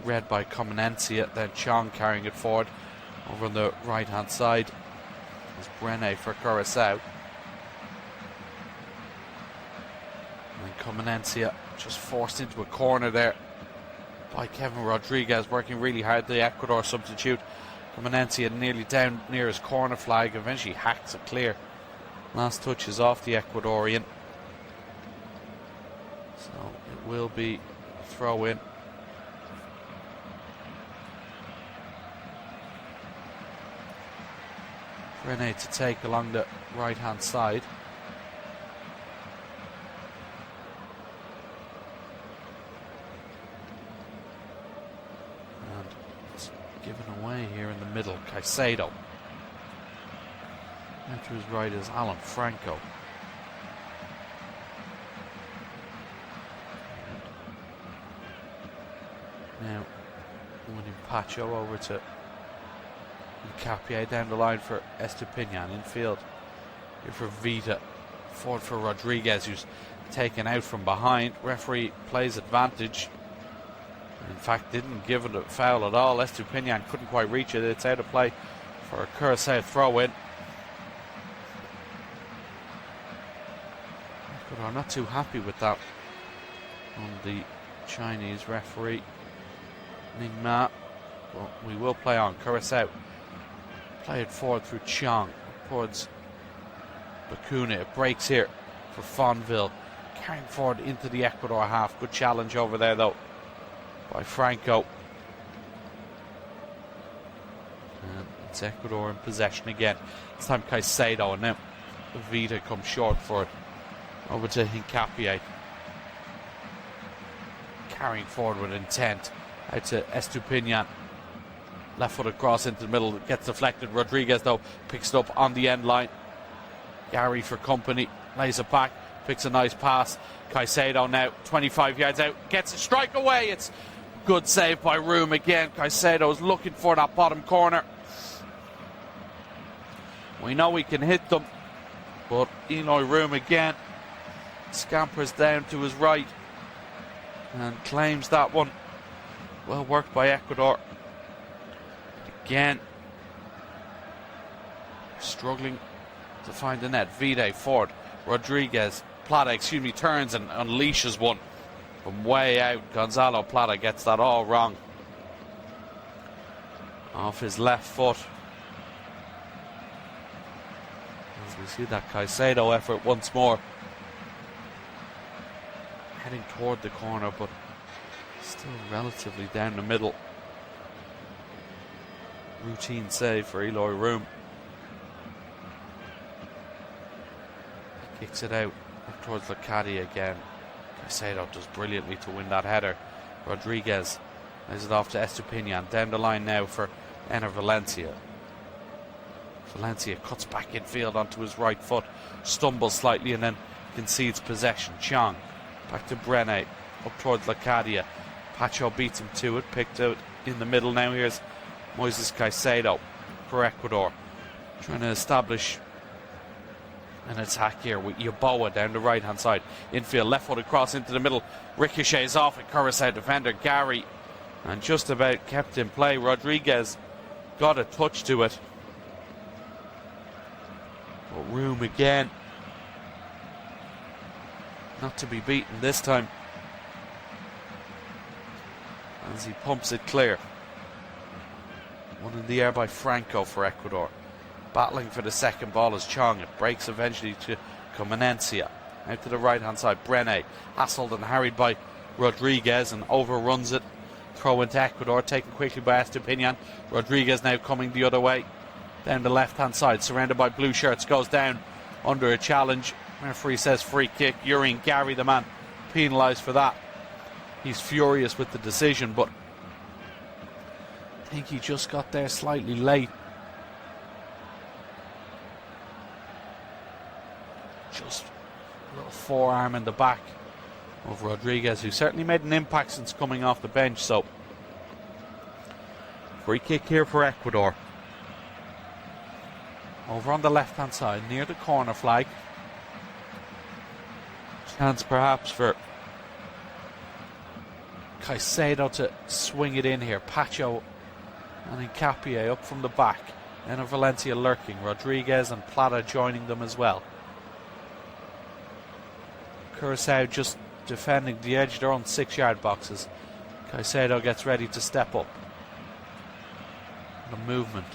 read by Camenencia. Then Chong carrying it forward over on the right-hand side. There's Brene for Curaçao. And Camenencia just forced into a corner there by Kevin Rodriguez, working really hard, the Ecuador substitute. Camenencia nearly down near his corner flag, eventually hacks it clear. Last touch is off the Ecuadorian. So it will be a throw in. Brene to take along the right hand side. And it's given away here in the middle. Caicedo. Now to his right is Alan Franco. Now winning Pacho over to Capier down the line for Estupiñán. Infield here for Vita. Forward for Rodriguez, who's taken out from behind. Referee plays advantage. In fact, didn't give it a foul at all. Estupiñán couldn't quite reach it. It's out of play for a Curaçao throw-in. Ecuador not too happy with that on the Chinese referee, Ningma. But we will play on. Curaçao play it forward through Chong towards Bacuna. It breaks here for Fonville, carrying forward into the Ecuador half. Good challenge over there though by Franco. And it's Ecuador in possession again. This time Caicedo, and now Vida comes short for it. Over to Hincapié. Carrying forward with intent. Out to Estupiñán. Left foot across into the middle. Gets deflected. Rodriguez, though, picks it up on the end line. Gary for company. Lays it back. Picks a nice pass. Caicedo now 25 yards out. Gets a strike away. It's good save by Room again. Caicedo's looking for that bottom corner. We know we can hit them. But Eloy Room again scampers down to his right and claims that one. Well worked by Ecuador. Again, struggling to find the net. Vida forward. Rodriguez, Plata, turns and unleashes one from way out. Gonzalo Plata gets that all wrong. Off his left foot. As we see that Caicedo effort once more. Heading toward the corner, but still relatively down the middle. Routine save for Eloy Room. Kicks it out up towards Lacadi again. Caicedo does brilliantly to win that header. Rodriguez lays it off to Estupiñán. Down the line now for Ener Valencia. Valencia cuts back infield onto his right foot. Stumbles slightly and then concedes possession. Chong back to Brene. Up towards Lacadia. Pacho beats him to it. Picked out in the middle now. Here's Moises Caicedo for Ecuador. Trying to establish an attack here with Yaboa down the right hand side. Infield, left foot across into the middle. Ricochets off at Curaçao defender Gary. And just about kept in play. Rodriguez got a touch to it. But Room again. Not to be beaten this time. As he pumps it clear. One in the air by Franco for Ecuador. Battling for the second ball is Chong. It breaks eventually to Comenencia. Out to the right hand side. Brene hassled and harried by Rodriguez and overruns it. Throw into Ecuador, taken quickly by Estupiñán. Rodriguez now coming the other way. Down the left hand side, surrounded by blue shirts. Goes down under a challenge. Referee says free kick. Urian Gary, the man, penalised for that. He's furious with the decision, but I think he just got there slightly late. Just a little forearm in the back of Rodriguez, who certainly made an impact since coming off the bench. So free kick here for Ecuador. Over on the left hand side near the corner flag. Chance perhaps for Caicedo to swing it in here. Pacho and Hincapié up from the back. Ener Valencia lurking. Rodriguez and Plata joining them as well. Curaçao just defending the edge of their own 6-yard boxes. Caicedo gets ready to step up. The movement.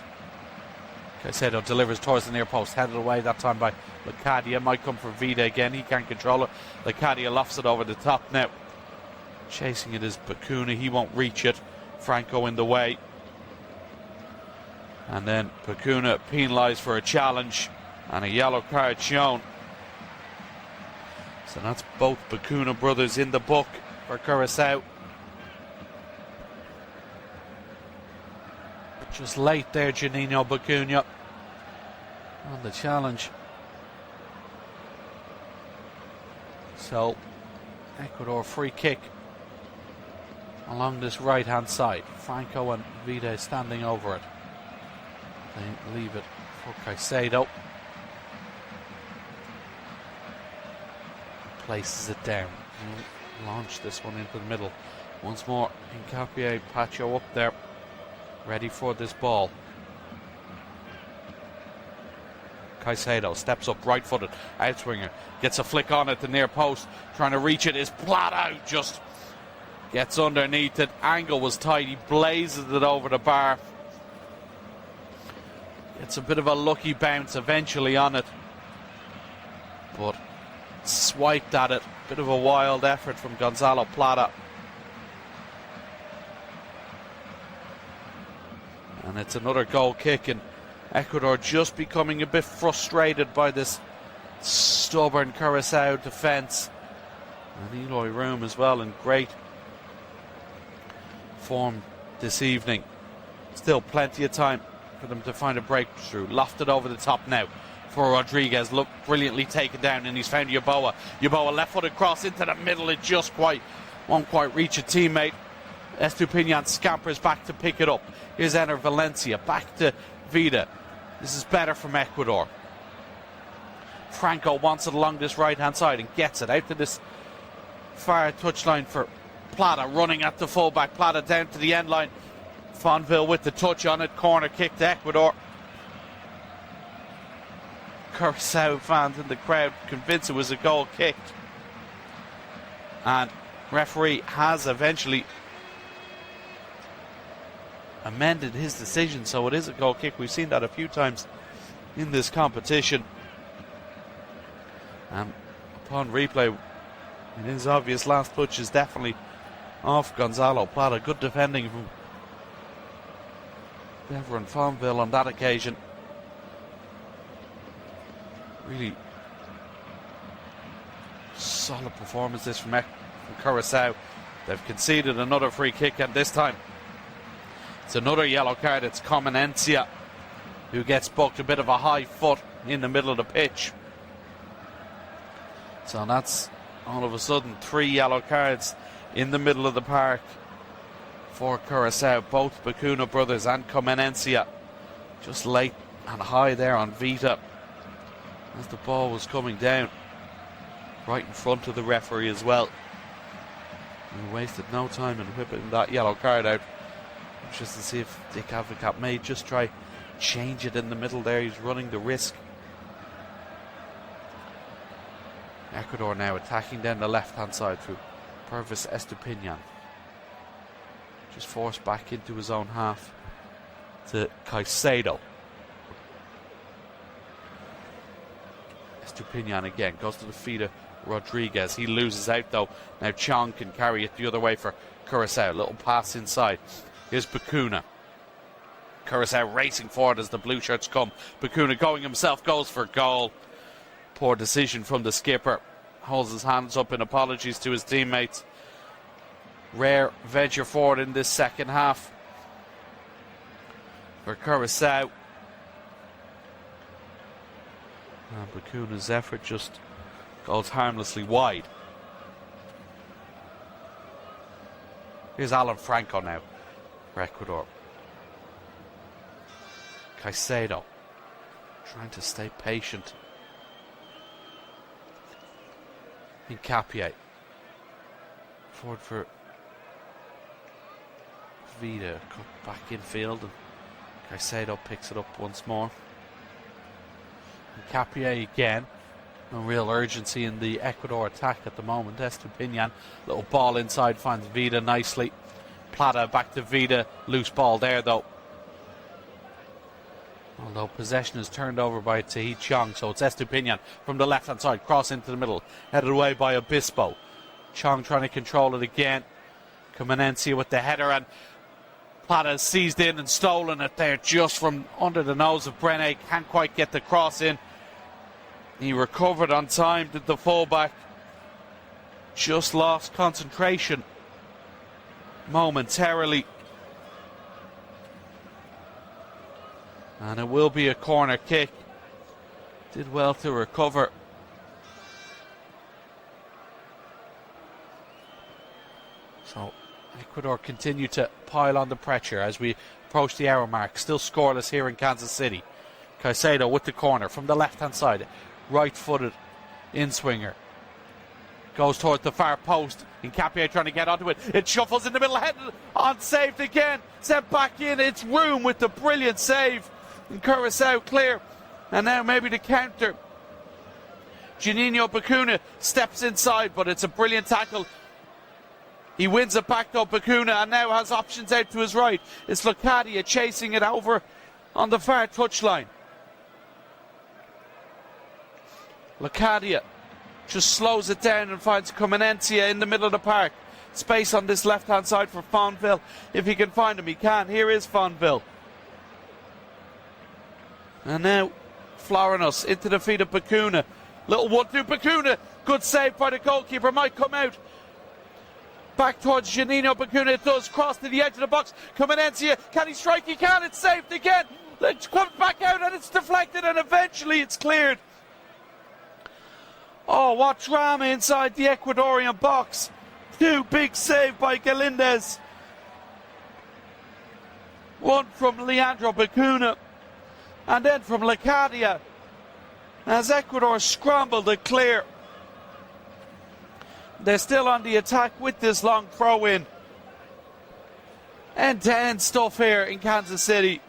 Caicedo delivers towards the near post, headed away that time by Lacadia. Might come for Vida again, he can't control it. Lacadia lofts it over the top now. Chasing it is Bacuna, he won't reach it. Franco in the way. And then Bacuna penalised for a challenge and a yellow card shown. So that's both Bacuna brothers in the book for Curaçao. Just late there, Janino Bacuna on the challenge. So Ecuador free kick along this right hand side. Franco and Vida standing over it. They leave it for Caicedo. Places it down. Launch this one into the middle. Once more, Hincapié, Pacho up there. Ready for this ball. Caicedo steps up right footed. Outswinger. Gets a flick on at the near post. Trying to reach it is Plata. Just gets underneath it. Angle was tight. He blazes it over the bar. It's a bit of a lucky bounce eventually on it. But swiped at it. Bit of a wild effort from Gonzalo Plata. And it's another goal kick, and Ecuador just becoming a bit frustrated by this stubborn Curaçao defence. And Eloy Room as well in great form this evening. Still plenty of time for them to find a breakthrough. Lofted over the top now for Rodriguez. Look, brilliantly taken down, and he's found Yeboah. Yeboah left-footed cross into the middle. It just won't quite reach a teammate. Estupiñán scampers back to pick it up. Here's Ener Valencia, back to Vida. This is better from Ecuador. Franco wants it along this right-hand side and gets it out to this far touchline for Plata, running at the fullback. Plata down to the end line. Fonville with the touch on it. Corner kick to Ecuador. Curaçao fans in the crowd convinced it was a goal kicked. And referee has eventually amended his decision, so it is a goal kick. We've seen that a few times in this competition. And upon replay, it is obvious last touch is definitely off Gonzalo Plata. Good defending from Beverin Fonville on that occasion. Really solid performance this from Curaçao. They've conceded another free kick, and this time it's another yellow card. It's Comenencia who gets booked. A bit of a high foot in the middle of the pitch. So that's all of a sudden 3 yellow cards in the middle of the park for Curaçao. Both Bacuna brothers and Comenencia just late and high there on Vita as the ball was coming down right in front of the referee as well. He wasted no time in whipping that yellow card out. Just to see if Dick Advocat may just try change it in the middle there. He's running the risk. Ecuador now attacking down the left hand side through Purvis Estupiñán. Just forced back into his own half to Caicedo. Estupiñán again goes to the feet of Rodriguez. He loses out though. Now Chong can carry it the other way for Curaçao. Little pass inside. Here's Bacuna. Curaçao racing forward as the blue shirts come. Bacuna going himself, goes for goal. Poor decision from the skipper. Holds his hands up in apologies to his teammates. Rare venture forward in this second half for Curaçao. And Bacuna's effort just goes harmlessly wide. Here's Alan Franco now for Ecuador. Caicedo trying to stay patient. Hincapié forward for Vida, cut back infield, and Caicedo picks it up once more. Hincapié again. No real urgency in the Ecuador attack at the moment. Estupiñán, little ball inside, finds Vida nicely. Plata back to Vida, loose ball there though. Although possession is turned over by Tahi Chong, so it's Estupiñán from the left hand side, cross into the middle, headed away by Obispo. Chong trying to control it again. Comenencia with the header, and Plata seized in and stolen it there just from under the nose of Brene. Can't quite get the cross in. He recovered on time, did the fullback. Just lost concentration momentarily. And it will be a corner kick. Did well to recover. So Ecuador continue to pile on the pressure as we approach the hour mark. Still scoreless here in Kansas City. Caicedo with the corner from the left hand side. Right-footed in-swinger. Goes towards the far post. Hincapié trying to get onto it. It shuffles in the middle, headed on, saved again. Sent back in. It's Room with the brilliant save. And Curaçao clear. And now maybe the counter. Juninho Bacuna steps inside, but it's a brilliant tackle. He wins it back though, Bacuna, and now has options out to his right. It's Locadia chasing it over on the far touchline. Locadia just slows it down and finds Comenencia in the middle of the park. Space on this left hand side for Fonville. If he can find him, he can. Here is Fonville. And now Florinos into the feet of Bacuna. Little 1-2 Bacuna. Good save by the goalkeeper. Might come out. Back towards Janino Bacuna. It does. Cross to the edge of the box. Comenencia. Can he strike? He can. It's saved again. It comes back out and it's deflected and eventually it's cleared. Oh, what drama inside the Ecuadorian box. Two big save by Galindez. One from Leandro Bacuna and then from Lecadia as Ecuador scrambled to clear. They're still on the attack with this long throw in. End-to-end stuff here in Kansas City.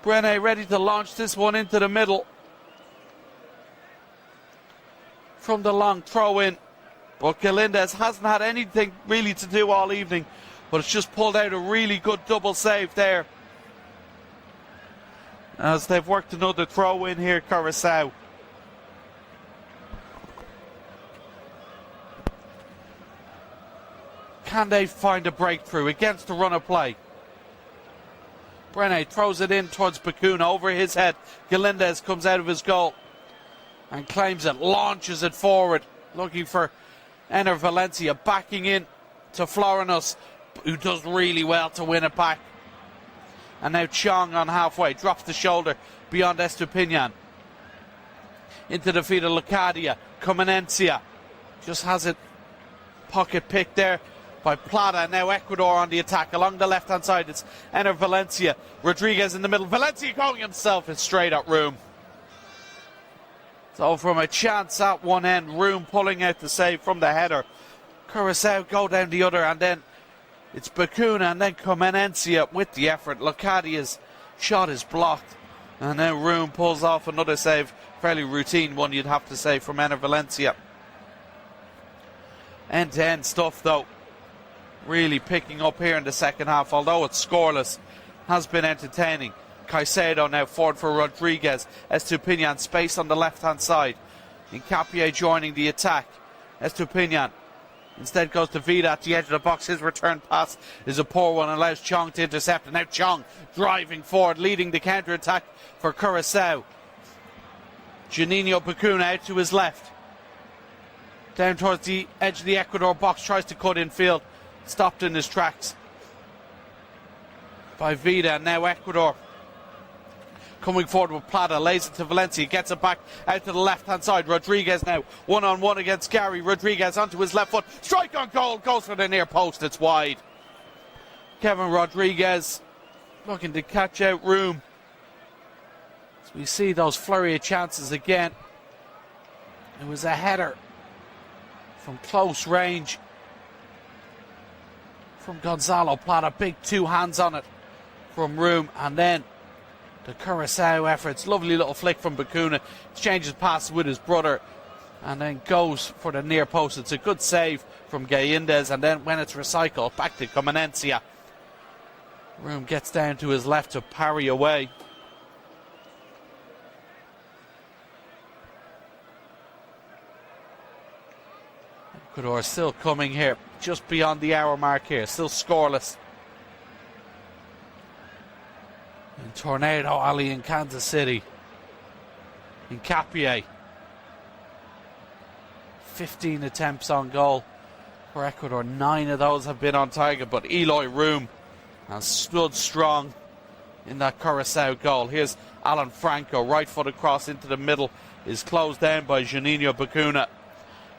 Brene ready to launch this one into the middle. From the long throw in. But Galindez hasn't had anything really to do all evening. But it's just pulled out a really good double save there. As they've worked another throw in here, Curaçao. Can they find a breakthrough against the run of play? Brene throws it in towards Bacuna over his head. Galindez comes out of his goal and claims it, launches it forward, looking for Ener Valencia, backing in to Florinos, who does really well to win it back. And now Chong on halfway, drops the shoulder beyond Estupiñán. Into the feet of Lecadia. Comenencia just has it pocket picked there by Plata. Now Ecuador on the attack along the left hand side. It's Ener Valencia. Rodriguez in the middle. Valencia going himself. It's straight at Room. So from a chance at one end, Room pulling out the save from the header. Curaçao go down the other, and then it's Bacuna and then Comenencia with the effort. Locadia's shot is blocked, and then Room pulls off another save. Fairly routine one, you'd have to say, from Ener Valencia. End-to-end stuff though. Really picking up here in the second half, although it's scoreless. Has been entertaining. Caicedo now forward for Rodriguez. Estupiñán space on the left hand side. Hincapié joining the attack. Estupiñán instead goes to Vida at the edge of the box. His return pass is a poor one, allows Chong to intercept. And now Chong driving forward, leading the counter attack for Curaçao. Janino Bacuna out to his left. Down towards the edge of the Ecuador box, tries to cut in field. Stopped in his tracks by Vida. And now Ecuador coming forward with Plata, lays it to Valencia, gets it back out to the left hand side. Rodriguez now one-on-one against Gary. Rodriguez onto his left foot, strike on goal, goes for the near post, it's wide. Kevin Rodriguez looking to catch out Room. As we see those flurry of chances again. It was a header from close range from Gonzalo Plata, big two hands on it from Room, and then the Curaçao efforts. Lovely little flick from Bacuna. Exchanges passes with his brother and then goes for the near post. It's a good save from Galindez, and then when it's recycled, back to Comenencia. Room gets down to his left to parry away. Ecuador still coming here, just beyond the hour mark here, still scoreless. In Tornado Alley in Kansas City. In Capier. 15 attempts on goal for Ecuador. 9 of those have been on target, but Eloy Room has stood strong in that Curaçao goal. Here's Alan Franco, right foot across into the middle, is closed down by Janino Bacuna.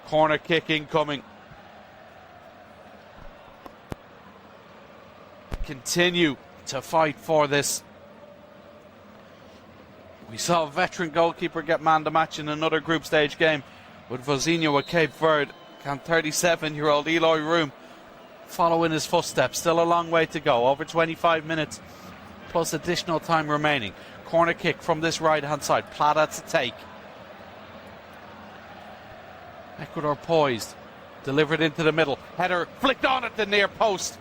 Corner kick incoming. Continue to fight for this. We saw a veteran goalkeeper get man the match in another group stage game with Vozinho at Cape Verde. Can 37-year-old Eloy Room follow in his footsteps? Still a long way to go. Over 25 minutes plus additional time remaining. Corner kick from this right hand side. Plata to take. Ecuador poised, delivered into the middle, header flicked on at the near post,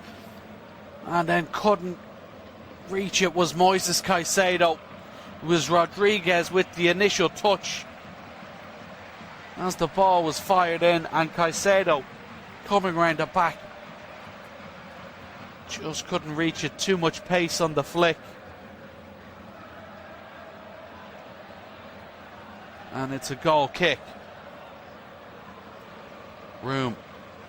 and then couldn't reach it. Was Moises Caicedo. It was Rodriguez with the initial touch as the ball was fired in, and Caicedo coming round the back just couldn't reach it. Too much pace on the flick. And it's a goal kick. Room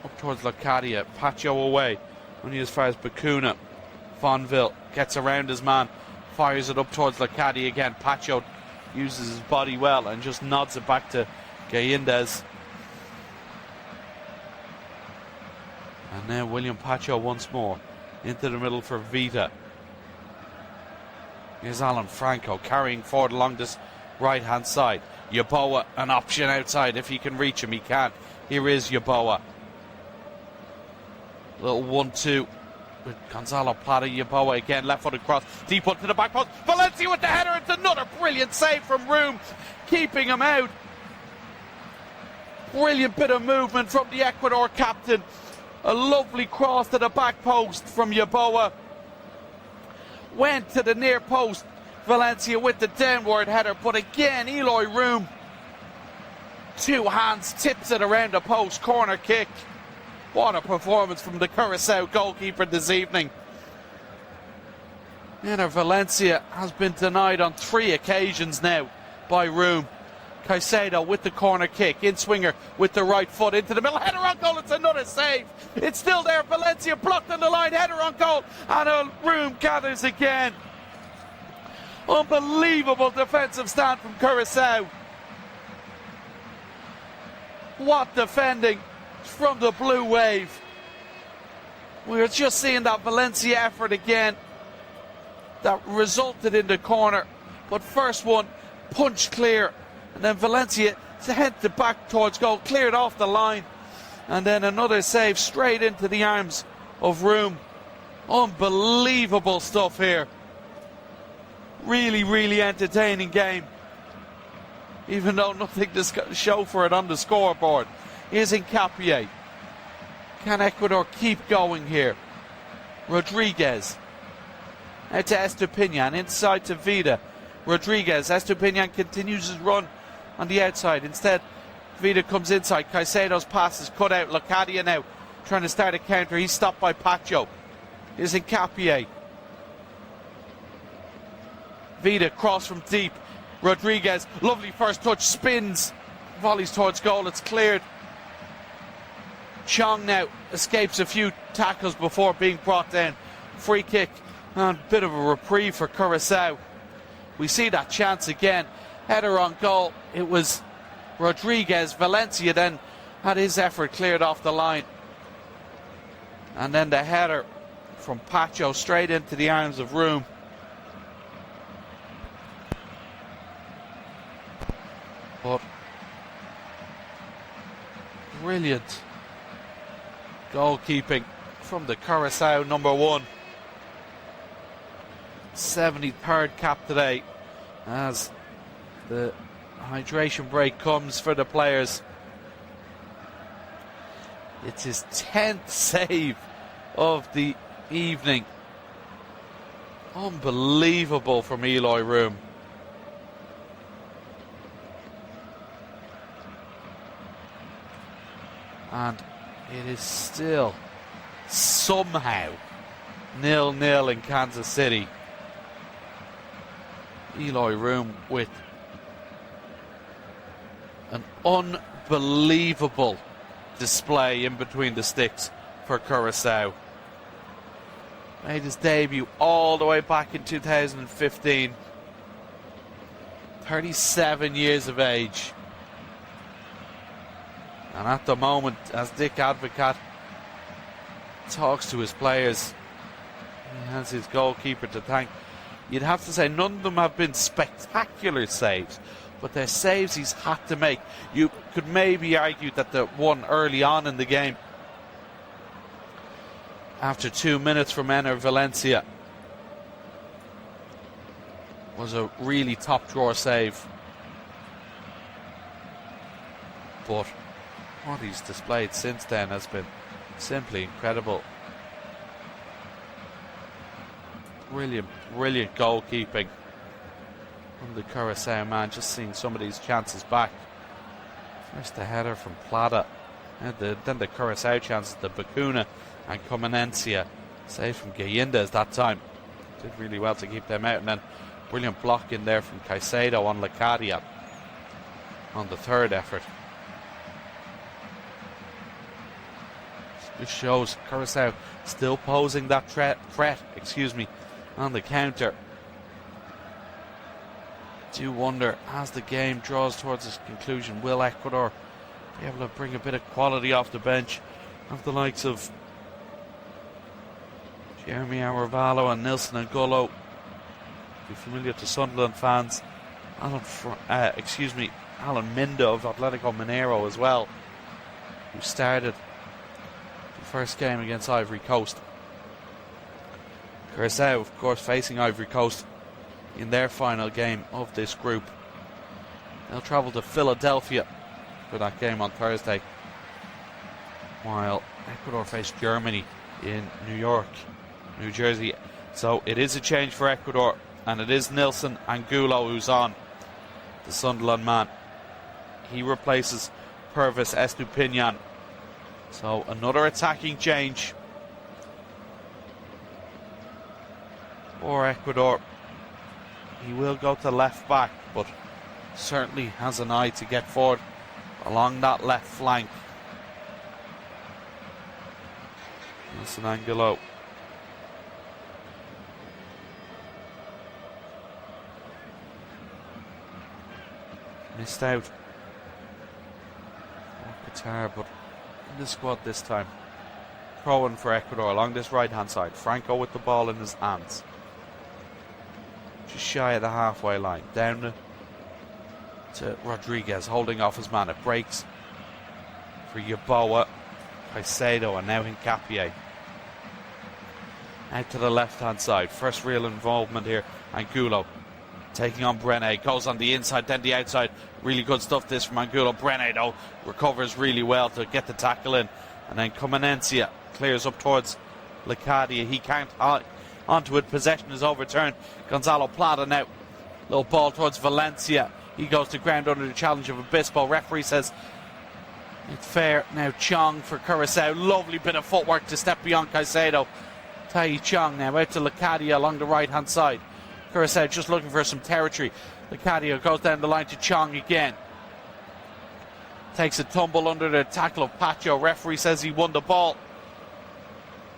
up towards Locadia. Pacho away. Only as far as Bacuna. Fonville gets around his man. Fires it up towards Locadia again. Pacho uses his body well and just nods it back to Galindez. And now William Pacho once more into the middle for Vita. Here's Alan Franco carrying forward along this right hand side. Yeboah an option outside. If he can reach him, he can. Here is Yeboah. Little 1-2 with Gonzalo Plata. Yeboah again, left footed cross, deep one to the back post. Valencia with the header. It's another brilliant save from Room, keeping him out. Brilliant bit of movement from the Ecuador captain. A lovely cross to the back post from Yeboah. Went to the near post. Valencia with the downward header, but again Eloy Room, two hands, tips it around the post. Corner kick. What a performance from the Curaçao goalkeeper this evening. Inter Valencia has been denied on 3 occasions now by Room. Caicedo with the corner kick, in swinger with the right foot into the middle, header on goal. It's another save. It's still there. Valencia blocked on the line, header on goal, and a Room gathers again. Unbelievable defensive stand from Curaçao. What defending from the Blue Wave. We're just seeing that Valencia effort again that resulted in the corner, but first one punched clear, and then Valencia headed back towards goal, cleared off the line, and then another save straight into the arms of Room. Unbelievable stuff here. Really, really entertaining game, even though nothing to show for it on the scoreboard. Here's Hincapié. Can Ecuador keep going here? Rodriguez out to Estupiñán, inside to Vida. Rodriguez, Estupiñán continues his run on the outside. Instead, Vida comes inside. Caicedo's pass is cut out. Locadia now trying to start a counter. He's stopped by Pacho. Here's Hincapié. Vida cross from deep. Rodriguez, lovely first touch, spins, volleys towards goal. It's cleared. Chong now escapes a few tackles before being brought down. Free kick and a bit of a reprieve for Curaçao. We see that chance again. Header on goal. It was Rodriguez. Valencia then had his effort cleared off the line. And then the header from Pacho straight into the arms of Room. But brilliant goalkeeping from the Curaçao number 1. 73rd cap today as the hydration break comes for the players. It's his 10th save of the evening. Unbelievable from Eloy Room. And it is still somehow 0-0 in Kansas City. Eloy Room with an unbelievable display in between the sticks for Curaçao. Made his debut all the way back in 2015. 37 years of age. And at the moment, as Dick Advocat talks to his players, he has his goalkeeper to thank. You'd have to say none of them have been spectacular saves, but they're saves he's had to make. You could maybe argue that the one early on in the game, after 2 minutes from Ener Valencia, was a really top drawer save. But what he's displayed since then has been simply incredible. Brilliant, brilliant goalkeeping from the Curaçao man. Just seeing some of these chances back. First the header from Plata, and then the Curaçao chances, the Bacuna and Comenencia. Save from Galindez that time. Did really well to keep them out, and then brilliant block in there from Caicedo on Locadia. on the third effort. This shows Curaçao still posing that threat, on the counter. Do wonder, as the game draws towards its conclusion, will Ecuador be able to bring a bit of quality off the bench of the likes of Jeremy Arevalo and Nilson and Gullo? Be familiar to Sunderland fans. Alan Minda of Atletico Mineiro as well, who started the first game against Ivory Coast. Curaçao, of course, facing Ivory Coast in their final game of this group. They'll travel to Philadelphia for that game on Thursday, while Ecuador face Germany in New York, New Jersey. So it is a change for Ecuador, and it is Nilson Angulo who's on, the Sunderland man. He replaces Purvis Estupiñán. So another attacking change for Ecuador. He will go to left back, but certainly has an eye to get forward along that left flank. Nilson Angulo. Missed out for Qatar, but in the squad this time. Throw-in for Ecuador along this right hand side. Franco with the ball in his hands, just shy of the halfway line. Down to Rodriguez, holding off his man. It breaks for Yeboah, Caicedo, and now Hincapié. Out to the left hand side. First real involvement here. Angulo taking on Brené, goes on the inside, then the outside. Really good stuff this from Angulo. Brené, though, recovers really well to get the tackle in. And then Comenencia clears up towards Lecadia. He can't onto it. Possession is overturned. Gonzalo Plata now. Little ball towards Valencia. He goes to ground under the challenge of Obispo. Referee says it's fair. Now Chong for Curaçao. Lovely bit of footwork to step beyond Caicedo. Tai Chong now out to Lecadia along the right hand side. Curaçao just looking for some territory. Lecadia goes down the line to Chong again. Takes a tumble under the tackle of Pacho. Referee says he won the ball.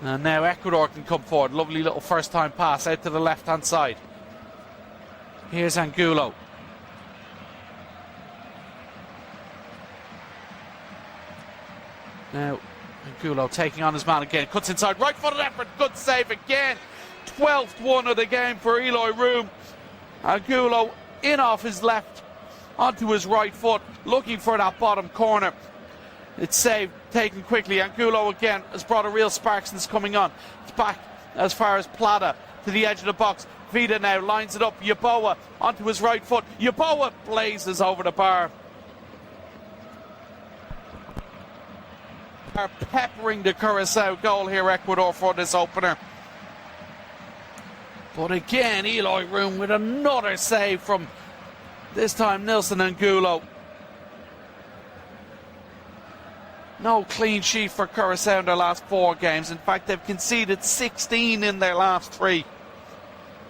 And now Ecuador can come forward. Lovely little first time pass out to the left hand side. Here's Angulo. Now Angulo taking on his man again. Cuts inside. Right footed effort. Good save again. 12th one of the game for Eloy Room. Angulo in off his left onto his right foot, looking for that bottom corner. It's saved, taken quickly. Angulo again has brought a real sparks and is coming on. It's back as far as Plata to the edge of the box. Vida now lines it up. Yeboah onto his right foot. Yeboah blazes over the bar. Are peppering the Curaçao goal here, Ecuador, for this opener. But again, Eloy Room with another save from, this time, Nilson Angulo. No clean sheet for Curaçao in their last 4 games. In fact, they've conceded 16 in their last 3.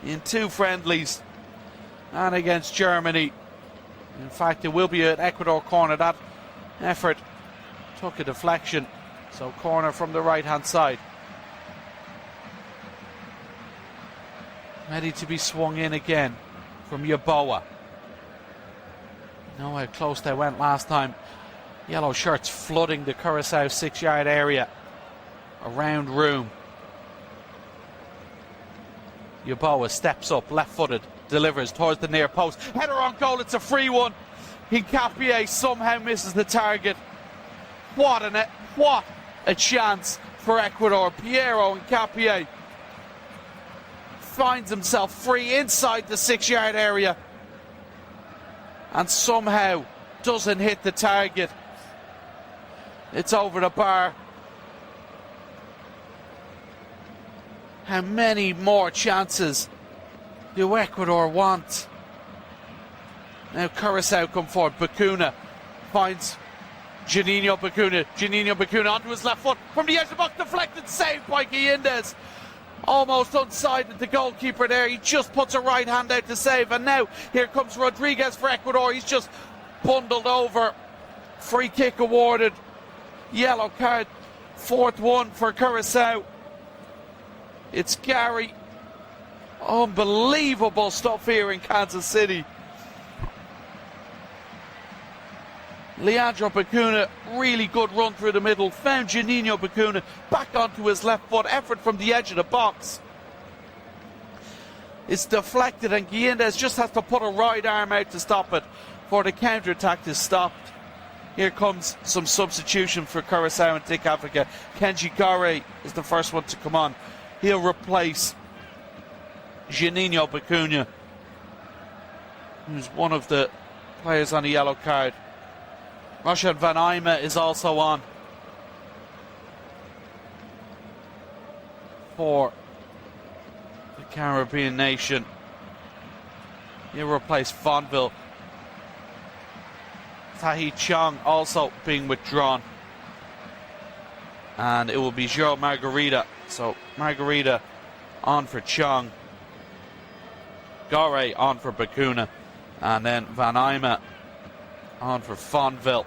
In 2 friendlies and against Germany. In fact, it will be an Ecuador corner. That effort took a deflection. So corner from the right hand side. Ready to be swung in again from Yeboah. You know how close they went last time. Yellow shirts flooding the Curaçao 6-yard area. Around Room. Yeboah steps up, left-footed, delivers towards the near post. Header on goal, it's a free one. Hincapié somehow misses the target. What a chance for Ecuador. Piero Hincapié finds himself free inside the 6-yard area and somehow doesn't hit the target. It's over the bar. How many more chances do Ecuador want? Now Curaçao come forward. Bacuna finds Juninho Bacuna. Juninho Bacuna onto his left foot from the edge of the box. Deflected, saved by Guillendes. Almost unsided the goalkeeper there. He just puts a right hand out to save. And now here comes Rodriguez for Ecuador. He's just bundled over. Free kick awarded. Yellow card. Fourth one for Curaçao. It's Gary. Unbelievable stuff here in Kansas City. Leandro Bacuna, really good run through the middle. Found Juninho Bacuna back onto his left foot. Effort from the edge of the box. It's deflected and Guillendes just has to put a right arm out to stop it for the counter-attack to stop. Here comes some substitution for Curaçao and Dick Africa. Kenji Gore is the first one to come on. He'll replace Juninho Bacuna, who's one of the players on the yellow card. Roshan Van Eyme is also on for the Caribbean nation. He'll replace Fonville. Tahi Chong also being withdrawn. And it will be Joe Margarita. So Margarita on for Chong. Gore on for Bacuna. And then Van Eyme on for Fonville.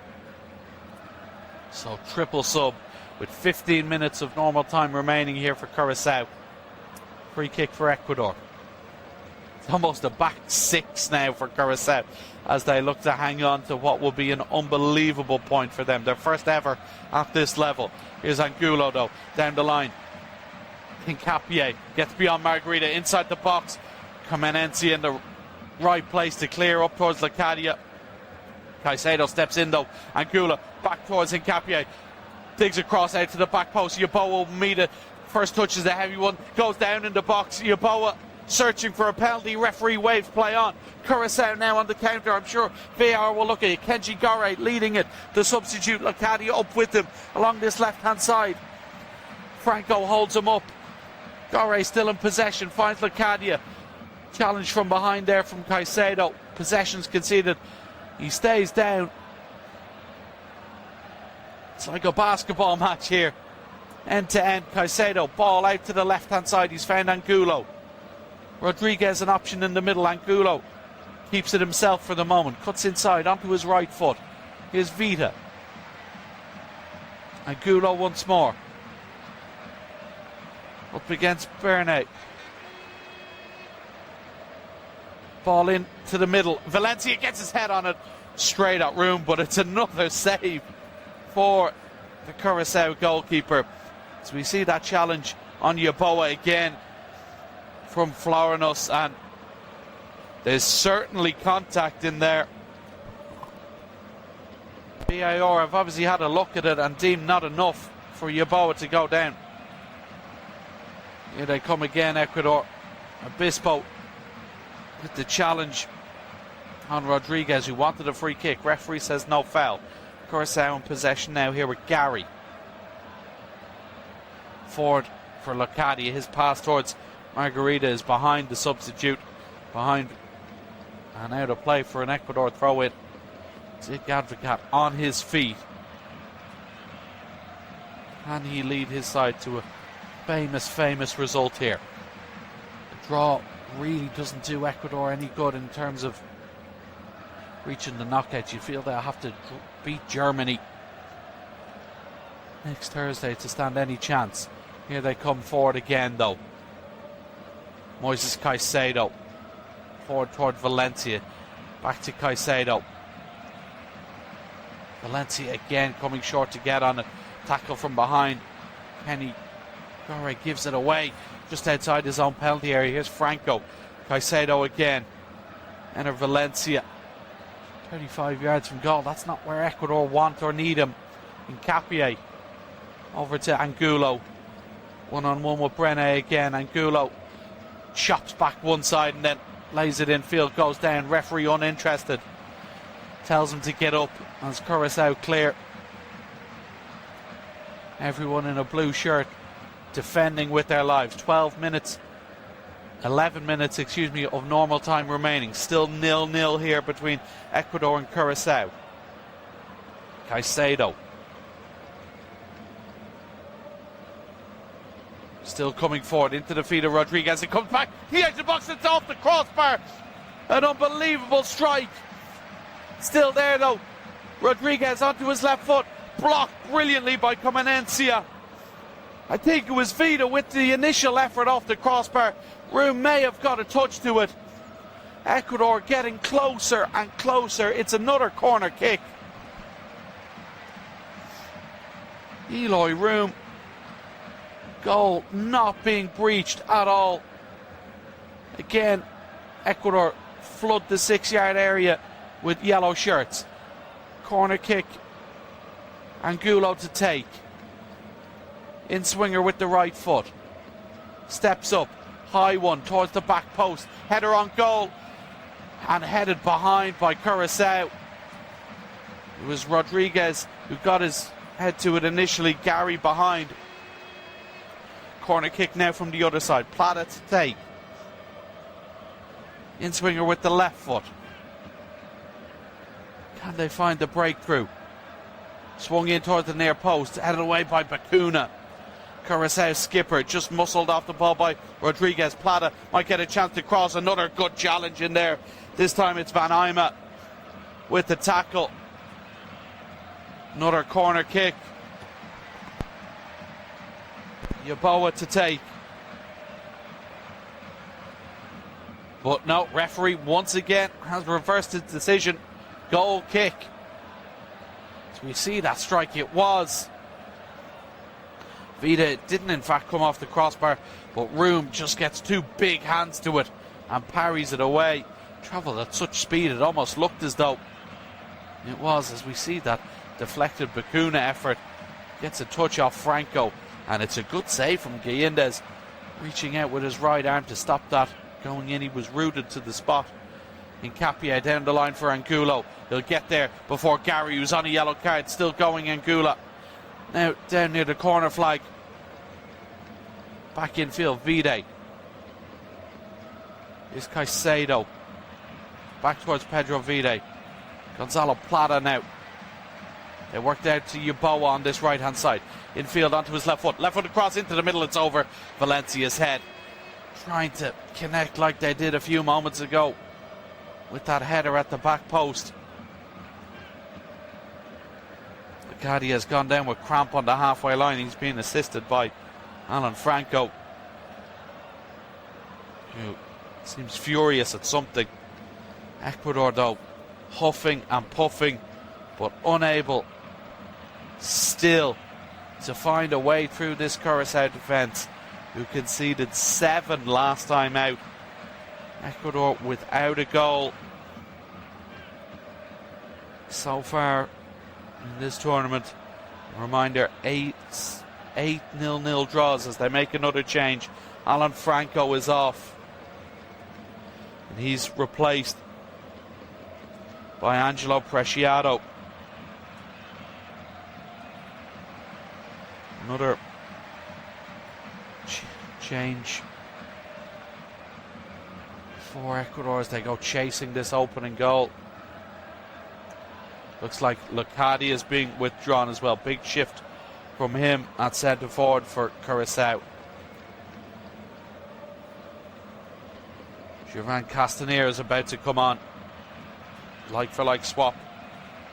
So triple sub with 15 minutes of normal time remaining here for Curaçao. Free kick for Ecuador. It's almost a back six now for Curaçao as they look to hang on to what will be an unbelievable point for them. Their first ever at this level. Here's Angulo though, down the line. Hincapié gets beyond Margarita, inside the box. Comenenzi in the right place to clear up towards Lacadia. Caicedo steps in though. Angulo back towards Hincapié. Digs across out to the back post. Yeboah will meet it. First touch is a heavy one. Goes down in the box. Yeboah searching for a penalty. Referee waves play on. Curaçao now on the counter. I'm sure VAR will look at it. Kenji Gore leading it. The substitute Lacadia up with him along this left hand side. Franco holds him up. Gore still in possession. Finds Lacadia. Challenge from behind there from Caicedo. Possession's conceded. He stays down. It's like a basketball match here. End to end. Caicedo, ball out to the left hand side. He's found Angulo. Rodriguez an option in the middle. Angulo keeps it himself for the moment. Cuts inside onto his right foot. Here's Vita. Angulo once more. Up against Bernay. Ball in to the middle. Valencia gets his head on it. Straight at room, but it's another save for the Curaçao goalkeeper. So we see that challenge on Yeboah again from Florinus, and there's certainly contact in there. VAR have obviously had a look at it and deemed not enough for Yeboah to go down. Here they come again, Ecuador. Obispo with the challenge on Rodriguez, who wanted a free kick. Referee says no foul. Curaçao in possession now here with Gary. Forward for Lacadia. His pass towards Margarita is behind the substitute. Behind and out of play for an Ecuador throw in. Dick Advocat on his feet. Can he lead his side to a famous result here? The draw really doesn't do Ecuador any good in terms of reaching the knockouts. You feel they'll have to beat Germany next Thursday to stand any chance. Here they come forward again though. Moises Caicedo forward toward Valencia. Back to Caicedo. Valencia again coming short to get on it. Tackle from behind. Kenny Gore gives it away just outside his own penalty area. Here's Franco. Caicedo again. Enter Valencia. 35 yards from goal. That's not where Ecuador want or need him. Hincapié over to Angulo. One-on-one with Brené again. Angulo chops back one side and then lays it in field. Goes down. Referee uninterested. Tells him to get up as Curaçao clear. Everyone in a blue shirt defending with their lives. 11 minutes of normal time remaining. Still 0-0 here between Ecuador and Curaçao. Caicedo still coming forward into the feet of Rodriguez. It comes back. He has the box. It's off the crossbar. An unbelievable strike Still there though. Rodriguez onto his left foot. Blocked brilliantly by Comenencia. I think it was Vida with the initial effort off the crossbar. Room may have got a touch to it. Ecuador getting closer and closer. It's another corner kick. Eloy Room. Goal not being breached at all. Again, Ecuador flood the 6-yard area with yellow shirts. Corner kick. Angulo to take. In swinger with the right foot. Steps up. High one towards the back post. Header on goal. And headed behind by Curaçao. It was Rodriguez who got his head to it initially. Gary behind. Corner kick now from the other side. Plata to take. In swinger with the left foot. Can they find the breakthrough? Swung in towards the near post. Headed away by Bacuna. Curaçao skipper just muscled off the ball by Rodriguez. Plata might get a chance to cross. Another good challenge in there. This time it's Van Eyma with the tackle. Another corner kick. Yeboah to take. But no, referee once again has reversed his decision. Goal kick. As we see that strike, it was. Vida didn't in fact come off the crossbar, but Room just gets two big hands to it and parries it away. Travelled at such speed it almost looked as though it was, as we see that deflected Bacuna effort. Gets a touch off Franco, and it's a good save from Guillendes, reaching out with his right arm to stop that going in. He was rooted to the spot. Hincapié down the line for Angulo. He'll get there before Gary, who's on a yellow card. Still going Angulo. Now down near the corner flag. Back infield, Vide. Here's Caicedo. Back towards Pedro Vide. Gonzalo Plata now. They worked out to Yeboah on this right hand side. Infield onto his left foot. Left foot across into the middle. It's over Valencia's head. Trying to connect like they did a few moments ago with that header at the back post. Licadi has gone down with cramp on the halfway line. He's being assisted by Alan Franco, who seems furious at something. Ecuador though huffing and puffing, but unable still to find a way through this Curaçao defence, who conceded 7 last time out. Ecuador without a goal so far in this tournament. A reminder, 8 0-0 draws as they make another change. Alan Franco is off, and he's replaced by Angelo Preciado. Another change for Ecuador as they go chasing this opening goal. Looks like Licadi is being withdrawn as well. Big shift from him at centre forward for Curaçao. Jovan Castanheira is about to come on. Like for like swap.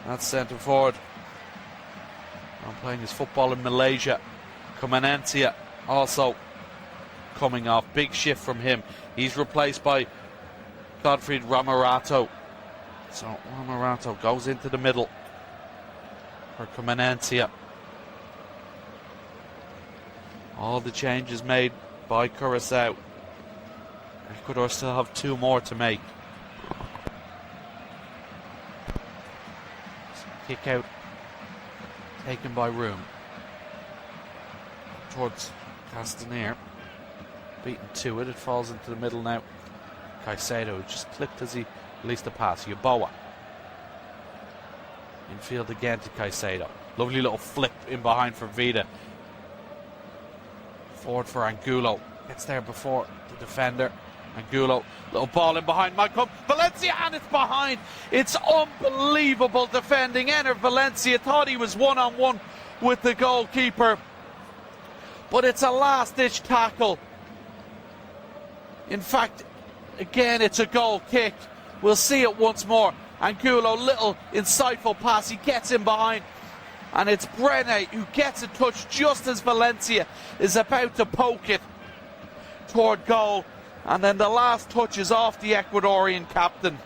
That's centre forward. I'm playing his football in Malaysia. Comenencia also coming off. Big shift from him. He's replaced by Godfried Ramarato. So Ramarato goes into the middle for Comenencia. All the changes made by Curaçao. Ecuador still have 2 more to make. Kick out taken by Room towards Castaneer. Beaten to it. It falls into the middle now. Caicedo just clipped as he released the pass. Yeboah. Infield again to Caicedo. Lovely little flip in behind for Vida. Forward for Angulo. Gets there before the defender. Angulo, little ball in behind, might come Valencia, and it's behind. It's unbelievable defending. Ener Valencia thought he was one-on-one with the goalkeeper, but it's a last-ditch tackle. In fact, again, it's a goal kick. We'll see it once more. Angulo, little insightful pass. He gets in behind. And it's Brene who gets a touch just as Valencia is about to poke it toward goal. And then the last touch is off the Ecuadorian captain.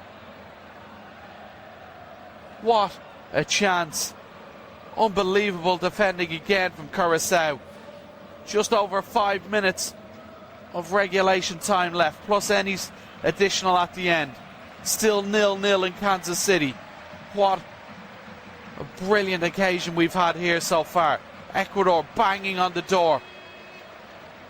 What a chance. Unbelievable defending again from Curaçao. Just over 5 minutes of regulation time left, plus any additional at the end. Still 0-0 in Kansas City. What a brilliant occasion we've had here so far. Ecuador banging on the door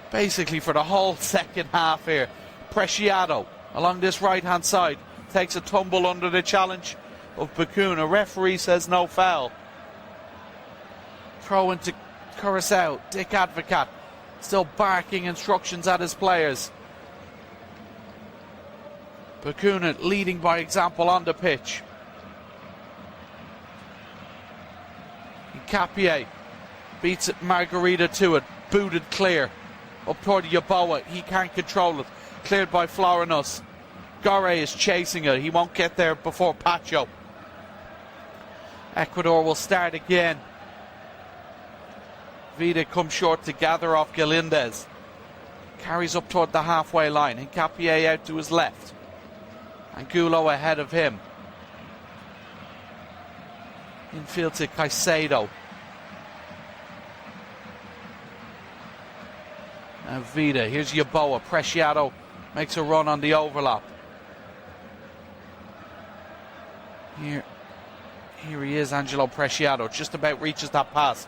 basically for the whole second half here. Preciado along this right hand side takes a tumble under the challenge of Bakun. A referee says no foul. Throw into Curaçao. Dick Advocat still barking instructions at his players. Bakun leading by example on the pitch. Capier beats Margarita to it, booted clear up toward Yeboah. He can't control it, cleared by Florinus. Gore is chasing it, he won't get there before Pacho. Ecuador will start again. Vida comes short to gather off Galindez, carries up toward the halfway line, and Capier out to his left. Angulo ahead of him. Infield to Caicedo. And Vida, here's Yeboah. Preciado makes a run on the overlap. Here he is, Angelo Preciado. Just about reaches that pass.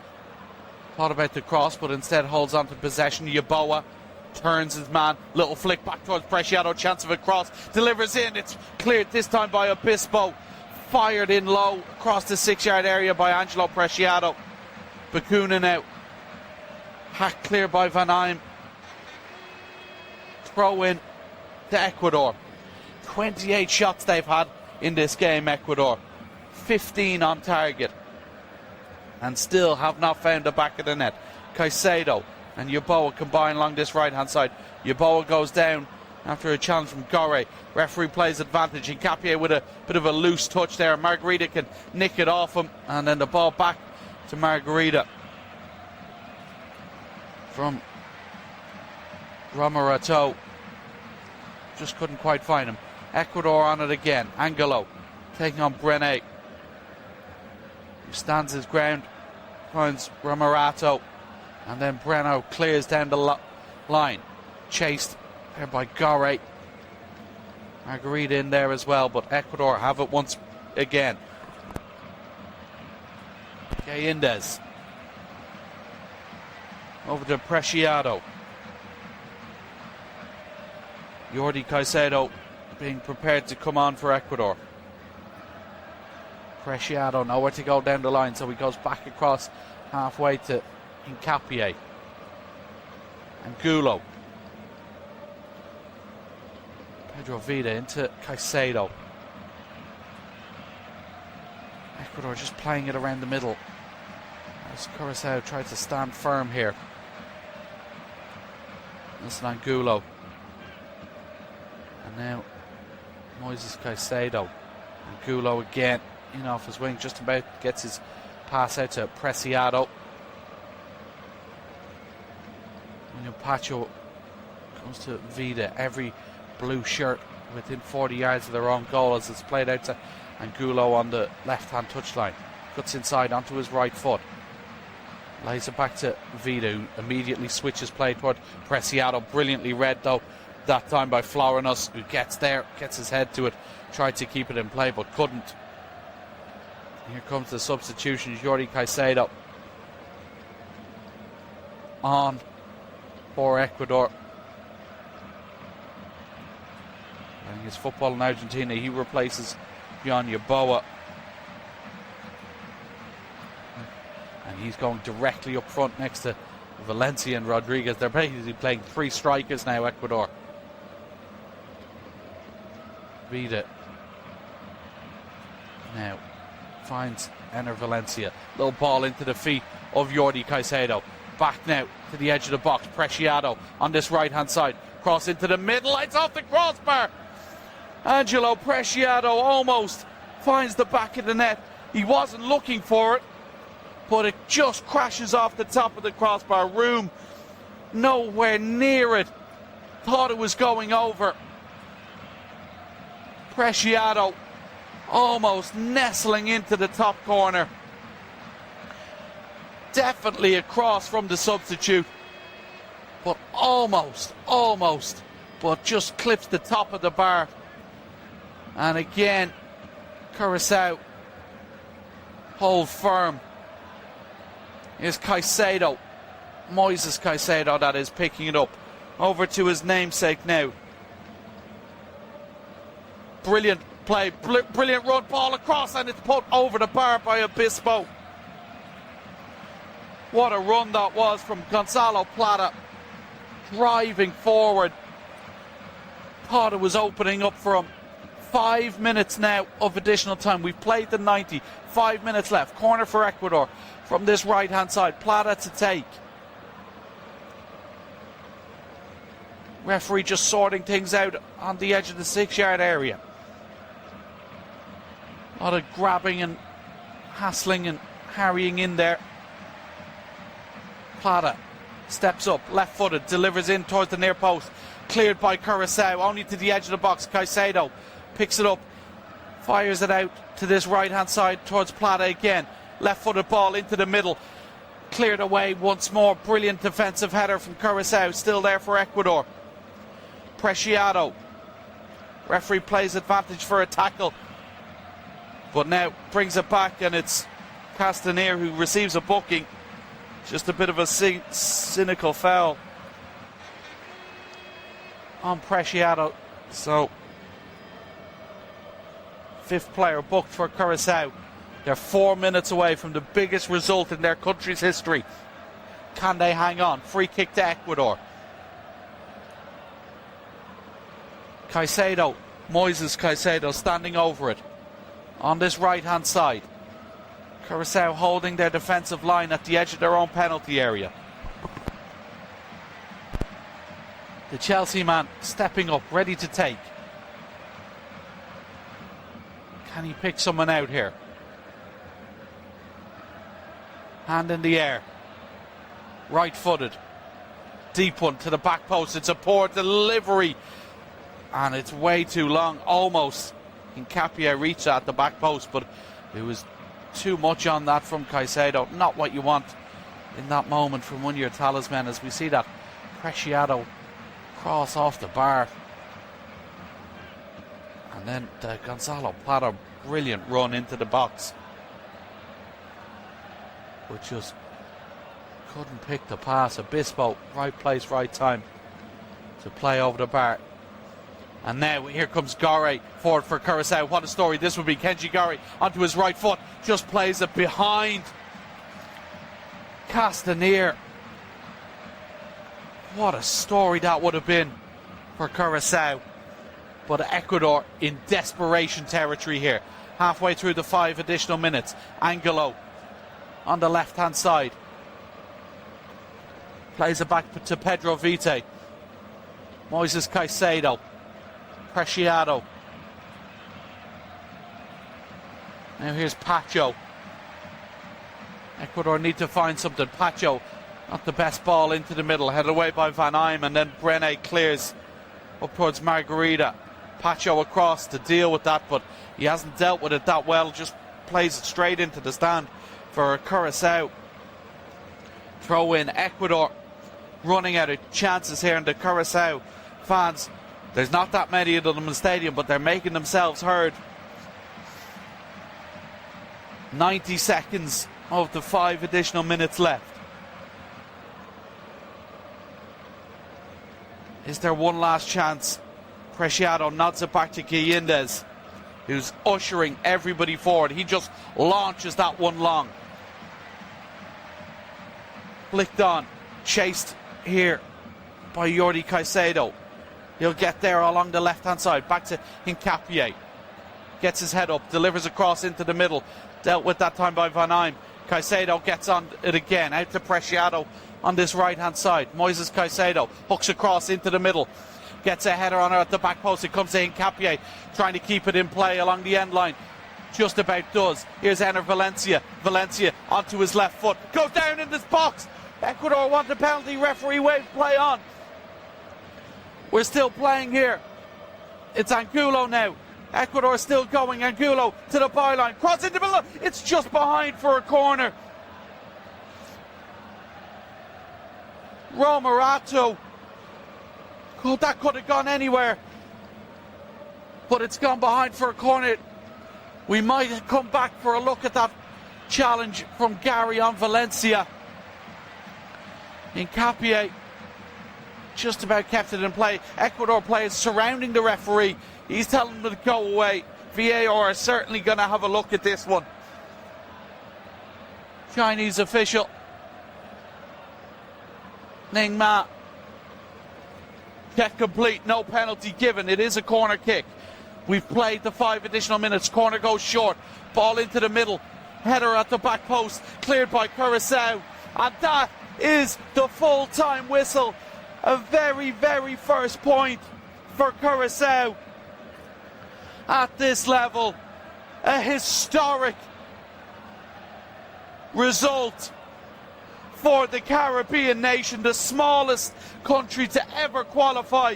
Thought about the cross, but instead holds on to possession. Yeboah turns his man. Little flick back towards Preciado. Chance of a cross. Delivers in. It's cleared this time by Obispo. Fired in low across the 6-yard area by Angelo Preciado. Bakuna out. Hacked clear by Van Eym. Throw in to Ecuador. 28 shots they've had in this game, Ecuador. 15 on target. And still have not found the back of the net. Caicedo and Yeboah combine along this right hand side. Yeboah goes down after a challenge from Gore. Referee plays advantage. And Capier with a bit of a loose touch there. Margarita can nick it off him. And then the ball back to Margarita. From Romorato. Just couldn't quite find him. Ecuador on it again. Angelo taking on Brene. Who stands his ground. Finds Romorato. And then Breno clears down the line. Chased there by Gore. Margarita in there as well, but Ecuador have it once again. Galindez. Over to Preciado. Jordi Caicedo being prepared to come on for Ecuador. Preciado nowhere to go down the line, so he goes back across halfway to Hincapié. Angulo. Pedro Vida into Caicedo. Ecuador just playing it around the middle as Curaçao tried to stand firm here. Listen, Angulo. And now Moises Caicedo. Angulo again in off his wing, just about gets his pass out to Preciado. Pacho comes to Vida. Every blue shirt within 40 yards of their own goal as it's played out to Angulo on the left-hand touchline. Cuts inside onto his right foot. Lays it back to Vida, who immediately switches play toward Preciado. Brilliantly read, though, that time by Florinus, who gets there, gets his head to it, tried to keep it in play, but couldn't. Here comes the substitution. Jordi Caicedo on for Ecuador. Playing his football in Argentina, he replaces John Yeboah. And he's going directly up front next to Valencia and Rodriguez. They're basically playing three strikers now, Ecuador. Vida now finds Ener Valencia. Little ball into the feet of Jordi Caicedo. Back now to the edge of the box. Preciado on this right hand side. Cross into the middle. It's off the crossbar. Angelo Preciado almost finds the back of the net. He wasn't looking for it, but it just crashes off the top of the crossbar. Room nowhere near it. Thought it was going over. Preciado almost nestling into the top corner. Definitely across from the substitute, but almost, but just clips the top of the bar. And again, Curaçao hold firm. Here's Caicedo, Moises Caicedo, that is, picking it up. Over to his namesake now. Brilliant play, brilliant run, ball across, and it's put over the bar by Obispo. What a run that was from Gonzalo Plata, driving forward. Thought it was opening up for him. 5 minutes now of additional time. We've played the 90. 5 minutes left. Corner for Ecuador from this right-hand side. Plata to take. Referee just sorting things out on the edge of the 6-yard area. A lot of grabbing and hassling and harrying in there. Plata steps up, left-footed, delivers in towards the near post. Cleared by Curaçao, only to the edge of the box. Caicedo picks it up, fires it out to this right-hand side towards Plata again. Left-footed ball into the middle. Cleared away once more. Brilliant defensive header from Curaçao. Still there for Ecuador. Preciado. Referee plays advantage for a tackle, but now brings it back, and it's Castaneer who receives a booking. Just a bit of a cynical foul on Preciado. So, 5th player booked for Curaçao. They're 4 minutes away from the biggest result in their country's history. Can they hang on? Free kick to Ecuador. Caicedo, Moises Caicedo standing over it on this right-hand side. Curaçao holding their defensive line at the edge of their own penalty area. The Chelsea man stepping up, ready to take. Can he pick someone out here? Hand in the air. Right-footed. Deep one to the back post. It's a poor delivery. And it's way too long. Almost. Incapia reached at the back post, but it was too much on that from Caicedo. Not what you want in that moment from one of your talisman, as we see that Preciado cross off the bar. And then the Gonzalo Plata brilliant run into the box, but just couldn't pick the pass. Obispo, right place, right time to play over the bar. And now here comes Gore forward for Curaçao. What a story this would be. Kenji Gore onto his right foot, just plays it behind Castaneer. What a story that would have been for Curaçao. But Ecuador in desperation territory here. Halfway through the 5 additional minutes. Angelo on the left-hand side. Plays it back to Pedro Vite. Moises Caicedo. Preciado. Now here's Pacho. Ecuador need to find something. Pacho, not the best ball into the middle. Headed away by Van Eym, and then Brene clears up towards Margarita. Pacho across to deal with that, but he hasn't dealt with it that well. Just plays it straight into the stand for Curaçao. Throw in. Ecuador running out of chances here, and the Curaçao fans, there's not that many of them in the stadium, but they're making themselves heard. 90 seconds of the 5 additional minutes left. Is there one last chance? Preciado nods it back to Guillendes, who's ushering everybody forward. He just launches that one long. Flicked on, chased here by Jordi Caicedo. He'll get there along the left-hand side. Back to Hincapié. Gets his head up, delivers across into the middle. Dealt with that time by Van Eym. Caicedo gets on it again. Out to Preciado on this right-hand side. Moises Caicedo hooks across into the middle. Gets a header on her at the back post. It comes to Hincapié, trying to keep it in play along the end line. just about does. Here's Ener Valencia. Valencia onto his left foot. Goes down in this box. Ecuador want the penalty. Referee waves play on. We're still playing here. It's Angulo now. Ecuador still going. Angulo to the byline. Cross into the middle. It's just behind for a corner. Romerato. Oh, that could have gone anywhere. But it's gone behind for a corner. We might come back for a look at that challenge from Gary on Valencia. Hincapié just about kept it in play. Ecuador players surrounding the referee. He's telling them to go away. VAR are certainly going to have a look at this one. Chinese official Ning Ma. Check complete, no penalty given. It is a corner kick. We've played the 5 additional minutes. Corner goes short. Ball into the middle. Header at the back post. Cleared by Curaçao. And that is the full-time whistle. A very, very first point for Curaçao. At this level, a historic result for the Caribbean nation, the smallest country to ever qualify,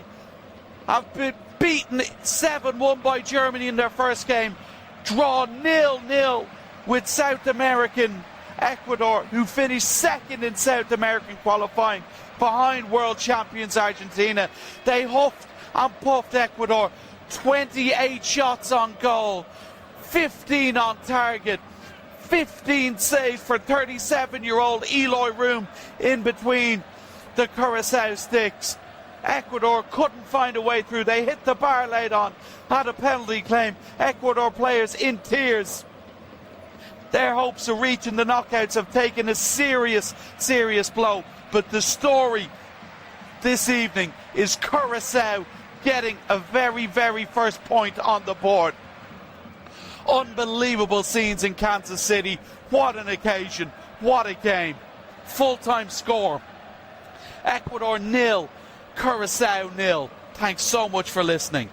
have been beaten 7-1 by Germany in their first game, draw 0-0 with South American Ecuador, who finished second in South American qualifying behind world champions Argentina. They huffed and puffed Ecuador. 28 shots on goal, 15 on target, 15 saves for 37-year-old Eloy Room in between the Curaçao sticks. Ecuador couldn't find a way through. They hit the bar late on, had a penalty claim. Ecuador players in tears. Their hopes of reaching the knockouts have taken a serious, serious blow. But the story this evening is Curaçao getting a very, very first point on the board. Unbelievable scenes in Kansas City. What an occasion. What a game. Full-time score. Ecuador 0, Curaçao 0. Thanks so much for listening.